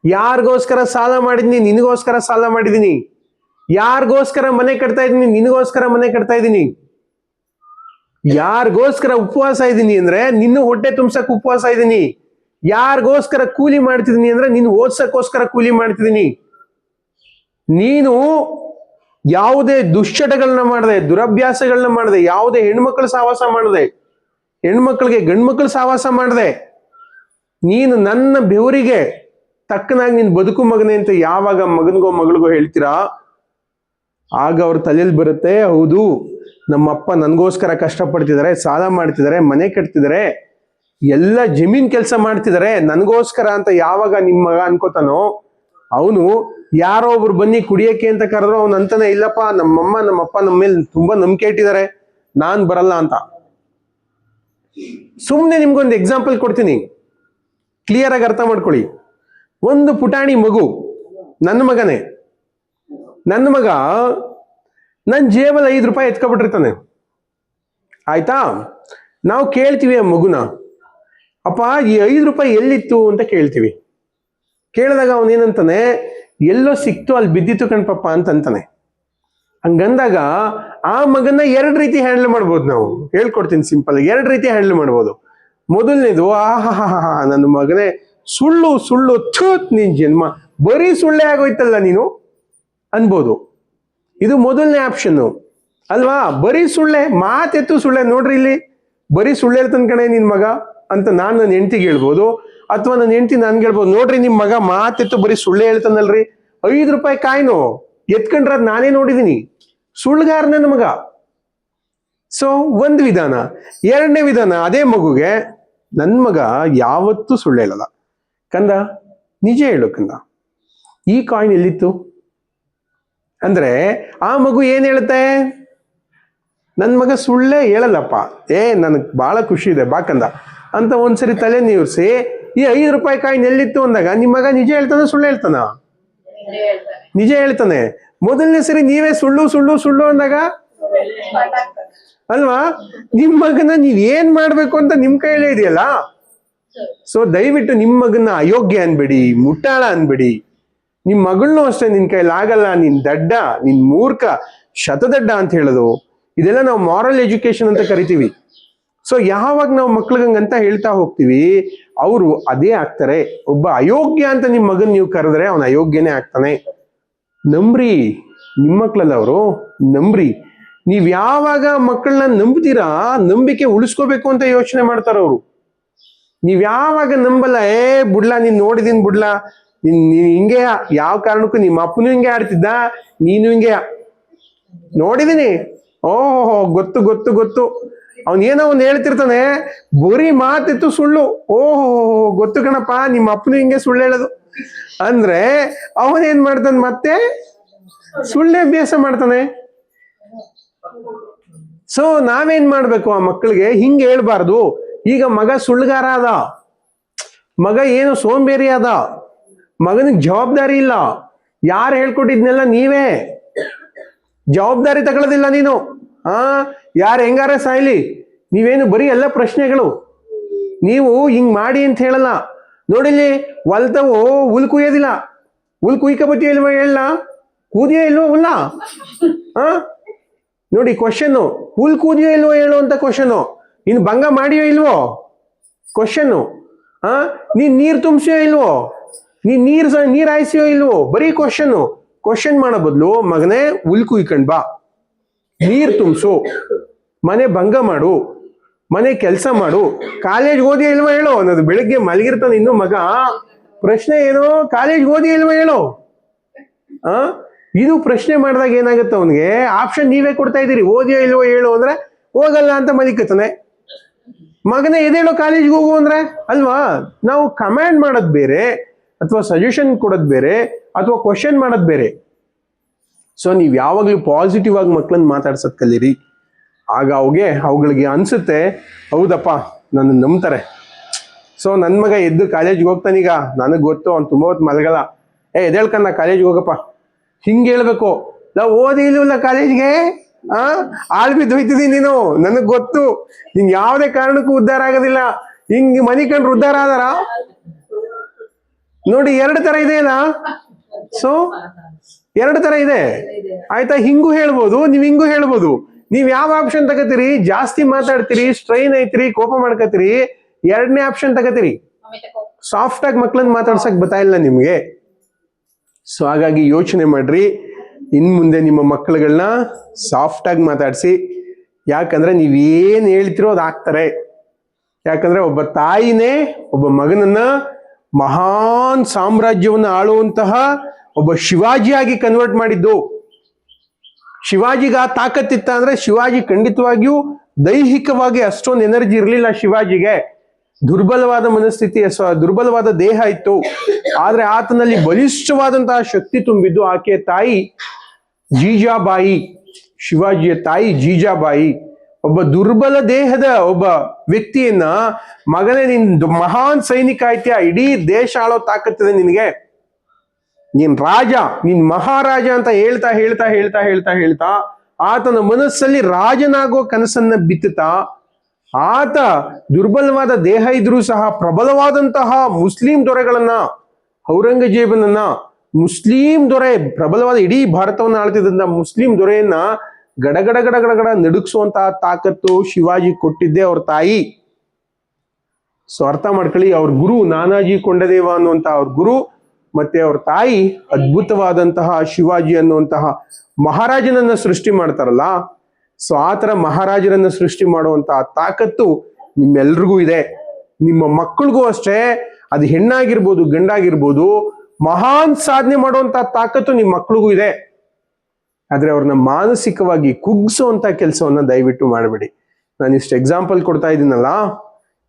ಯಾರಿಗೋಸ್ಕರ ಸಾಲ ಮಾಡಿದ್ದೀನಿ? ನಿನಗೋಸ್ಕರ ಸಾಲ ಮಾಡಿದ್ದೀನಿ. ಯಾರಿಗೋಸ್ಕರ ಮನೆ ಕಟ್ತಾ ಇದ್ದೀನಿ? ನಿನಗೋಸ್ಕರ ಮನೆ ಕಟ್ತಾ ಇದ್ದೀನಿ. ಯಾರಿಗೋಸ್ಕರ ಉಪವಾಸ ಇದ್ದೀನಿ ಅಂದ್ರೆ ನಿನ್ನ ಹೊಟ್ಟೆ ತುಂಬಸಕ್ ಉಪವಾಸ ಇದ್ದೀನಿ. ಯಾರಿಗೋಸ್ಕರ ಕೂಲಿ ಮಾಡ್ತಿದ್ದೀನಿ ಅಂದ್ರೆ ನಿನ್ನ ಓದ್ಸಕ್ಕೋಸ್ಕರ ಕೂಲಿ ಮಾಡ್ತಿದ್ದೀನಿ. ನೀನು ಯಾವುದೇ ದುಶ್ಚಟಗಳನ್ನ ಮಾಡದೆ, ದುರಭ್ಯಾಸಗಳನ್ನ ಮಾಡದೆ, ಯಾವುದೇ ಹೆಣ್ಮಕ್ಳು ಸಹವಾಸ ಮಾಡದೆ, ಹೆಣ್ಮಕ್ಳಿಗೆ ಗಂಡ್ಮಕ್ಳು ಸಹವಾಸ ಮಾಡದೆ, ನೀನು ನನ್ನ ಬೆವರಿಗೆ ತಕ್ಕನಾಗಿ ನೀನು ಬದುಕು ಮಗನೇ ಅಂತ ಯಾವಾಗ ಮಗನಿಗೋ ಮಗಳಿಗೋ ಹೇಳ್ತೀರಾ, ಆಗ ಅವ್ರ ತಲೆಯಲ್ಲಿ ಬರುತ್ತೆ, ಹೌದು ನಮ್ಮಪ್ಪ ನನಗೋಸ್ಕರ ಕಷ್ಟಪಡ್ತಿದ್ದಾರೆ, ಸಾಲ ಮಾಡ್ತಿದ್ದಾರೆ, ಮನೆ ಕಟ್ತಿದ್ದಾರೆ, ಎಲ್ಲ ಜಮೀನ್ ಕೆಲಸ ಮಾಡ್ತಿದ್ದಾರೆ ನನಗೋಸ್ಕರ ಅಂತ ಯಾವಾಗ ನಿಮ್ಮ ಮಗ ಅನ್ಕೋತಾನೋ, ಅವನು ಯಾರೋ ಒಬ್ರು ಬನ್ನಿ ಕುಡಿಯಕ್ಕೆ ಅಂತ ಕರೆದ್ರು ಅವನು ಅಂತಾನೆ, ಇಲ್ಲಪ್ಪ ನಮ್ಮಮ್ಮ ನಮ್ಮಪ್ಪ ನಮ್ಮ ಮೇಲೆ ತುಂಬಾ ನಂಬಿಕೆ ಇಟ್ಟಿದ್ದಾರೆ, ನಾನ್ ಬರಲ್ಲ ಅಂತ. ಸುಮ್ಮನೆ ನಿಮ್ಗೊಂದು ಎಕ್ಸಾಂಪಲ್ ಕೊಡ್ತೀನಿ, ಕ್ಲಿಯರ್ ಆಗಿ ಅರ್ಥ ಮಾಡ್ಕೊಳ್ಳಿ. ಒಂದು ಪುಟಾಣಿ ಮಗು, ನನ್ನ ಮಗನೇ, ನನ್ನ ಮಗ ನನ್ನ ಜೇಬಲ್ಲಿ 5 ರೂಪಾಯಿ ಎತ್ಕೊಬಿಟ್ಟಿರ್ತಾನೆ. ಆಯ್ತಾ? ನಾವು ಕೇಳ್ತೀವಿ ಆ ಮಗುನ, ಅಪ್ಪ ಈ 5 ರೂಪಾಯಿ ಎಲ್ಲಿತ್ತು ಅಂತ ಕೇಳ್ತೀವಿ. ಕೇಳಿದಾಗ ಅವನೇನಂತಾನೆ, ಎಲ್ಲೋ ಸಿಕ್ತು, ಅಲ್ಲಿ ಬಿದ್ದಿತ್ತು ಕಣ್ಪಪ್ಪ ಅಂತಾನೆ. ಹಂಗಂದಾಗ ಆ ಮಗನ್ನ 2 ರೀತಿ ಹ್ಯಾಂಡಲ್ ಮಾಡ್ಬೋದು ನಾವು. ಹೇಳ್ಕೊಡ್ತೀನಿ ಸಿಂಪಲ್, 2 ರೀತಿ ಹ್ಯಾಂಡಲ್ ಮಾಡ್ಬೋದು. ಮೊದಲನೇದು, ಆಹಾ ನನ್ನ ಮಗನೇ, ಸುಳ್ಳು ಸುಳ್ಳು, ಥೂತ್ ನಿನ್ ಜನ್ಮ, ಬರೀ ಸುಳ್ಳೆ ಆಗೋಯ್ತಲ್ಲ ನೀನು ಅನ್ಬೋದು. ಇದು ಮೊದಲನೇ ಆಪ್ಷನ್ ಅಲ್ವಾ? ಬರೀ ಸುಳ್ಳೆ, ಮಾತೆತ್ತು ಸುಳ್ಳೆ, ನೋಡ್ರಿ ಇಲ್ಲಿ ಬರೀ ಸುಳ್ಳೆ ಹೇಳ್ತಾನ ಕಣೆ ನಿನ್ ಮಗ ಅಂತ ನಾನು ನನ್ನ ಹೆಂಡತಿಗೆ ಹೇಳ್ಬೋದು. ಅಥವಾ ನನ್ನ ಹೆಂಡತಿ ನನ್ಗೆ ಹೇಳ್ಬೋದು, ನೋಡ್ರಿ ನಿಮ್ ಮಗ ಮಾತೆತ್ತು ಬರೀ ಸುಳ್ಳೆ ಹೇಳ್ತಾನಲ್ರಿ, 5 ರೂಪಾಯಿ ಕಾಯಿನು ಎತ್ಕೊಂಡ್ರ ನಾನೇ ನೋಡಿದೀನಿ, ಸುಳ್ಳುಗಾರ ನನ್ನ ಮಗ. ಸೊ ಒಂದು ವಿಧಾನ. ಎರಡನೇ ವಿಧಾನ, ಅದೇ ಮಗುಗೆ, ನನ್ ಮಗ ಯಾವತ್ತೂ ಸುಳ್ಳು ಹೇಳಲ್ಲ ಕಂದ, ನಿಜ ಹೇಳು ಕಂದ, ಈ ಕಾಯಿನ್ ಎಲ್ಲಿತ್ತು ಅಂದ್ರೆ ಆ ಮಗು ಏನ್ ಹೇಳುತ್ತೆ, ನನ್ ಮಗ ಸುಳ್ಳೇ ಹೇಳಲ್ಲಪ್ಪ, ನನಗ್ ಬಹಳ ಖುಷಿ ಇದೆ ಬಾಕಂದ ಅಂತ ಒಂದ್ಸರಿ ತಲೆ ನೀವ್ರಿಸಿ, ಈ 5 ರೂಪಾಯಿ ಕಾಯಿನ್ ಎಲ್ಲಿತ್ತು ಅಂದಾಗ ನಿಮ್ ಮಗ ನಿಜ ಹೇಳ್ತಾನ ಸುಳ್ಳು ಹೇಳ್ತಾನ? ನಿಜ ಹೇಳ್ತಾನೆ. ಮೊದಲನೇ ಸರಿ ನೀವೇ ಸುಳ್ಳು ಸುಳ್ಳು ಸುಳ್ಳು ಅಂದಾಗ ಅಲ್ವಾ, ನಿಮ್ ಮಗನ ನೀವ್ ಏನ್ ಮಾಡ್ಬೇಕು ಅಂತ ನಿಮ್ ಕೈಲೇ ಇದೆಯಲ್ಲ. ಸೊ ದಯವಿಟ್ಟು ನಿಮ್ ಮಗನ ಅಯೋಗ್ಯ ಅನ್ಬೇಡಿ, ಮುಟ್ಟಾಳ ಅನ್ಬೇಡಿ. ನಿಮ್ ಮಗಳನ್ನೂ ಅಷ್ಟೇ, ನಿನ್ ಕೈಲಿ ಆಗಲ್ಲ, ನೀನ್ ದಡ್ಡ, ನೀನ್ ಮೂರ್ಖ, ಶತದಡ್ಡ ಅಂತ ಹೇಳೋದು, ಇದೆಲ್ಲ ನಾವು ಮಾರಲ್ ಎಜುಕೇಶನ್ ಅಂತ ಕರಿತೀವಿ. ಸೊ ಯಾವಾಗ ನಾವು ಮಕ್ಳಿಗಂತ ಹೇಳ್ತಾ ಹೋಗ್ತೀವಿ, ಅವರು ಅದೇ ಆಗ್ತಾರೆ. ಒಬ್ಬ ಅಯೋಗ್ಯ ಅಂತ ನಿಮ್ ಮಗನ್ ನೀವು ಕರೆದ್ರೆ ಅವನ ಅಯೋಗ್ಯನೇ ಆಗ್ತಾನೆ. ನಂಬ್ರಿ, ನಿಮ್ಮ ಮಕ್ಳಲ್ಲ ಅವರು, ನಂಬ್ರಿ. ನೀವ್ ಯಾವಾಗ ಮಕ್ಕಳನ್ನ ನಂಬ್ತೀರಾ, ನಂಬಿಕೆ ಉಳಿಸ್ಕೋಬೇಕು ಅಂತ ಯೋಚನೆ ಮಾಡ್ತಾರ ಅವರು. ನೀವ್ ಯಾವಾಗ ನಂಬಲ್ಲ, ಬುಡ್ಲಾ ನೀನ್ ನೋಡಿದೀನಿ ಬುಡ್ಲಾ, ನೀನ್ ಹಿಂಗೆ, ಯಾವ ಕಾರಣಕ್ಕೂ ನಿಮ್ಮ ಅಪ್ಪನೂ ಹಿಂಗೆ ಆಡ್ತಿದ್ದ, ನೀನು ಹಿಂಗೆ ನೋಡಿದೀನಿ, ಓಹೋ ಗೊತ್ತು ಗೊತ್ತು ಗೊತ್ತು, ಅವನ್ ಏನೋ ಒಂದ್ ಹೇಳ್ತಿರ್ತಾನೆ, ಬರೀ ಮಾತಿತ್ತು ಸುಳ್ಳು, ಓಹೋ ಗೊತ್ತು ಕಣಪ್ಪ, ನಿಮ್ಮ ಅಪ್ಪನು ಹಿಂಗೆ ಸುಳ್ಳು ಹೇಳೋದು ಅಂದ್ರೆ ಅವನೇನ್ ಮಾಡ್ತಾನೆ, ಮತ್ತೆ ಸುಳ್ಳೆ ಅಭ್ಯಾಸ ಮಾಡ್ತಾನೆ. ಸೊ ನಾವೇನ್ ಮಾಡ್ಬೇಕು, ಆ ಮಕ್ಕಳಿಗೆ ಹಿಂಗೆ ಹೇಳ್ಬಾರ್ದು. ಈಗ ಮಗ ಸುಳ್ಳುಗಾರ ಆದ, ಮಗ ಏನು ಸೋಂಬೇರಿ ಆದ, ಮಗನಿಗೆ ಜವಾಬ್ದಾರಿ ಇಲ್ಲ, ಯಾರು ಹೇಳ್ಕೊಟ್ಟಿದ್ನೆಲ್ಲ ನೀವೇ ಜವಾಬ್ದಾರಿ ತಗೊಳ್ಳೋದಿಲ್ಲ ನೀನು. ಯಾರು ಹೆಂಗಾರ ಸಾಯ್ಲಿ, ನೀವೇನು ಬರೀ ಎಲ್ಲ ಪ್ರಶ್ನೆಗಳು, ನೀವು ಹಿಂಗ್ ಮಾಡಿ ಅಂತ ಹೇಳಲ್ಲ. ನೋಡಿಲಿ ಹೊಲ್ತವು ಹುಲ್ ಕುಯ್ಯೋದಿಲ್ಲ, ಹುಲ್ ಕುಯ್ಕಬತ್ತಿ ಇಲ್ವೋ ಹೇಳ, ಕೂದಿಯೋ ಇಲ್ವೋ ಹುಲ್ಲ? ನೋಡಿ ಕ್ವಶನ್ನು, ಹುಲ್ ಕೂದಿಯೋ ಇಲ್ವೋ ಹೇಳು ಅಂತ ಕ್ವಶನ್ನು. ನೀನು ಭಂಗ ಮಾಡಿಯೋ ಇಲ್ವೋ ಕ್ವಶನ್ನು. ನೀನ್ ನೀರ್ ತುಂಬಿಸಿಯೋ ಇಲ್ವೋ, ನೀನ್ ನೀರ್ ಹಾಯಿಸಿಯೋ ಇಲ್ವೋ, ಬರೀ ಕ್ವಶನ್ನು. ಕ್ವಶನ್ ಮಾಡೋ ಬದಲು, ಮಗನೇ ಹುಲ್ ಕುಯ್ಕೊಂಡ್ ಬಾ, ನೀರ್ ತುಂಬಿಸು, ಮನೆ ಭಂಗ ಮಾಡು, ಮನೆ ಕೆಲಸ ಮಾಡು, ಕಾಲೇಜ್ ಓದಿ ಇಲ್ವೋ ಹೇಳು ಅನ್ನೋದು. ಬೆಳಿಗ್ಗೆ ಮಲಗಿರ್ತಾನೆ ಇನ್ನು ಮಗ, ಪ್ರಶ್ನೆ ಏನು, ಕಾಲೇಜ್ ಓದಿ ಇಲ್ವೋ ಹೇಳು. ಇದು ಪ್ರಶ್ನೆ ಮಾಡಿದಾಗ ಏನಾಗುತ್ತೆ, ಅವನಿಗೆ ಆಪ್ಷನ್ ನೀವೇ ಕೊಡ್ತಾ ಇದ್ದೀರಿ, ಓದಿಯೋ ಇಲ್ವೋ ಹೇಳು ಅಂದ್ರೆ ಹೋಗಲ್ಲ ಅಂತ ಮಲಿಕತ್ತಾನೆ. ಮಗನೇ ಎದೇಳೋ ಕಾಲೇಜ್ಗೆ ಹೋಗು ಅಂದ್ರೆ ಅಲ್ವಾ. ನಾವು ಕಮಾಂಡ್ ಮಾಡೋದ್ ಬೇರೆ, ಅಥವಾ ಸಜೆಷನ್ ಕೊಡೋದ್ ಬೇರೆ, ಅಥವಾ ಕ್ವಶನ್ ಮಾಡೋದ್ ಬೇರೆ. ಸೊ ನೀವ್ ಯಾವಾಗ್ಲೂ ಪಾಸಿಟಿವ್ ಆಗಿ ಮಕ್ಳನ್ನ ಮಾತಾಡ್ಸೋದ್ ಕಲೀರಿ. ಆಗ ಅವುಗಳಿಗೆ ಅನ್ಸುತ್ತೆ, ಹೌದಪ್ಪ ನನ್ನ ನಂಬ್ತಾರೆ. ಸೊ ನನ್ ಮಗ ಎದ್ದು ಕಾಲೇಜ್ಗೆ ಹೋಗ್ತಾನೀಗ, ನನಗ್ ಗೊತ್ತು ಅವ್ನು ತುಂಬ ಹೊತ್ತು ಮಲಗಲ್ಲ, ಎದೇಳ್ಕನ್ನ ಕಾಲೇಜ್ಗೆ ಹೋಗಪ್ಪ, ಹಿಂಗೆ ಹೇಳ್ಬೇಕು. ನಾವು ಓದಿ ಇಲ್ವಲ್ಲ ಕಾಲೇಜ್ಗೆ, ಆಳ್ ಬಿದ್ದು ಹೋಯ್ತಿದೀನಿ ನೀನು, ನನಗ್ ಗೊತ್ತು. ನಿನ್ ಯಾವ್ದೇ ಕಾರಣಕ್ಕೂ ಉದ್ಧಾರ ಆಗೋದಿಲ್ಲ. ಹಿಂಗ್ ಮನಿ ಕಂಡ್ರು ಉದ್ಧಾರ ಆದಾರ ನೋಡಿ. ಎರಡು ತರ ಇದೆ ಅಲ್ಲ. ಸೊ ಎರಡು ತರ ಇದೆ ಆಯ್ತಾ. ಹಿಂಗೂ ಹೇಳ್ಬೋದು, ನೀವ್ ಹಿಂಗೂ ಹೇಳ್ಬೋದು. ನೀವ್ ಯಾವ ಆಪ್ಷನ್ ತಗತೀರಿ? ಜಾಸ್ತಿ ಮಾತಾಡ್ತೀರಿ, ಸ್ಟ್ರೈನ್ ಐತ್ರಿ, ಕೋಪ ಮಾಡ್ಕತ್ತೀರಿ, ಎರಡನೇ ಆಪ್ಷನ್ ತಗತೀರಿ. ಸಾಫ್ಟ್ ಆಗಿ ಮಕ್ಳನ್ನ ಮಾತಾಡ್ಸಕ್ ಗೊತ್ತಾಯಿಲ್ಲ ನಿಮ್ಗೆ. ಸೊ ಹಾಗಾಗಿ ಯೋಚನೆ ಮಾಡ್ರಿ, ಇನ್ ಮುಂದೆ ನಿಮ್ಮ ಮಕ್ಕಳುಗಳನ್ನ ಸಾಫ್ಟ್ ಆಗಿ ಮಾತಾಡ್ಸಿ. ಯಾಕಂದ್ರೆ ನೀವೇನ್ ಹೇಳ್ತಿರೋ ಅದು ಆಗ್ತಾರೆ. ಯಾಕಂದ್ರೆ ಒಬ್ಬ ತಾಯಿನೇ ಒಬ್ಬ ಮಗನನ್ನ ಮಹಾನ್ ಸಾಮ್ರಾಜ್ಯವನ್ನು ಆಳುವಂತಹ ಒಬ್ಬ ಶಿವಾಜಿಯಾಗಿ ಕನ್ವರ್ಟ್ ಮಾಡಿದ್ದು. ಶಿವಾಜಿಗೆ ಆ ತಾಕತ್ತಿತ್ತ ಅಂದ್ರೆ ಶಿವಾಜಿ ಖಂಡಿತವಾಗಿಯೂ ದೈಹಿಕವಾಗಿ ಅಷ್ಟೊಂದು ಎನರ್ಜಿ ಇರಲಿಲ್ಲ ಶಿವಾಜಿಗೆ. ದುರ್ಬಲವಾದ ಮನಸ್ಥಿತಿ, ದುರ್ಬಲವಾದ ದೇಹ ಇತ್ತು. ಆದ್ರೆ ಆತನಲ್ಲಿ ಬಲಿಷ್ಠವಾದಂತಹ ಶಕ್ತಿ ತುಂಬಿದ್ದು ಆಕೆಯ ತಾಯಿ ಜೀಜಾಬಾಯಿ, ಶಿವಾಜಿಯ ತಾಯಿ ಜೀಜಾಬಾಯಿ. ಒಬ್ಬ ದುರ್ಬಲ ದೇಹದ ಒಬ್ಬ ವ್ಯಕ್ತಿಯನ್ನ ಮಗನೇ ನಿನ್ ಮಹಾನ್ ಸೈನಿಕ ಆಯ್ತೀಯ, ಇಡೀ ದೇಶ ಆಳೋ ತಾಕತ್ತಿದೆ ನಿನಗೆ, ನೀನ್ ರಾಜ, ನೀನ್ ಮಹಾರಾಜ ಅಂತ ಹೇಳ್ತಾ ಹೇಳ್ತಾ ಹೇಳ್ತಾ ಹೇಳ್ತಾ ಹೇಳ್ತಾ ಆತನ ಮನಸ್ಸಲ್ಲಿ ರಾಜನಾಗೋ ಕನಸನ್ನ ಬಿತ್ತುತ್ತಾ, ಆತ ದುರ್ಬಲವಾದ ದೇಹ ಇದ್ರೂ ಸಹ ಪ್ರಬಲವಾದಂತಹ ಮುಸ್ಲಿಂ ದೊರೆಗಳನ್ನ, ಔರಂಗಜೇಬನನ್ನ, ಮುಸ್ಲಿಂ ದೊರೆ, ಪ್ರಬಲವಾದ ಇಡೀ ಭಾರತವನ್ನು ಆಳ್ತಿದ್ದಂತ ಮುಸ್ಲಿಂ ದೊರೆಯನ್ನ ಗಡಗಡ ಗಡಗಡ ನಡುಗಿಸುವಂತಹ ತಾಕತ್ತು ಶಿವಾಜಿ ಕೊಟ್ಟಿದ್ದೆ ಅವ್ರ ತಾಯಿ. ಸೊ ಅರ್ಥ ಮಾಡ್ಕೊಳ್ಳಿ, ಅವ್ರ ಗುರು ನಾನಾಜಿ ಕೊಂಡದೇವ ಅನ್ನುವಂತ ಅವ್ರ ಗುರು ಮತ್ತೆ ಅವ್ರ ತಾಯಿ ಅದ್ಭುತವಾದಂತಹ ಶಿವಾಜಿ ಅನ್ನುವಂತಹ ಮಹಾರಾಜನನ್ನ ಸೃಷ್ಟಿ ಮಾಡ್ತಾರಲ್ಲ. ಸೊ ಆತರ ಮಹಾರಾಜರನ್ನ ಸೃಷ್ಟಿ ಮಾಡುವಂತಹ ತಾಕತ್ತು ನಿಮ್ಮೆಲ್ರಿಗೂ ಇದೆ. ನಿಮ್ಮ ಮಕ್ಕಳಿಗೂ ಅಷ್ಟೇ, ಅದು ಹೆಣ್ಣಾಗಿರ್ಬೋದು ಗಂಡಾಗಿರ್ಬೋದು, ಮಹಾನ್ ಸಾಧನೆ ಮಾಡುವಂತ ತಾಕತ್ತು ನಿಮ್ಮ ಮಕ್ಕಳಿಗೂ ಇದೆ. ಆದ್ರೆ ಅವ್ರನ್ನ ಮಾನಸಿಕವಾಗಿ ಕುಗ್ಸುವಂತ ಕೆಲಸವನ್ನ ದಯವಿಟ್ಟು ಮಾಡಬೇಡಿ. ನಾನು ಇಷ್ಟು ಎಕ್ಸಾಂಪಲ್ ಕೊಡ್ತಾ ಇದ್ದೀನಲ್ಲ,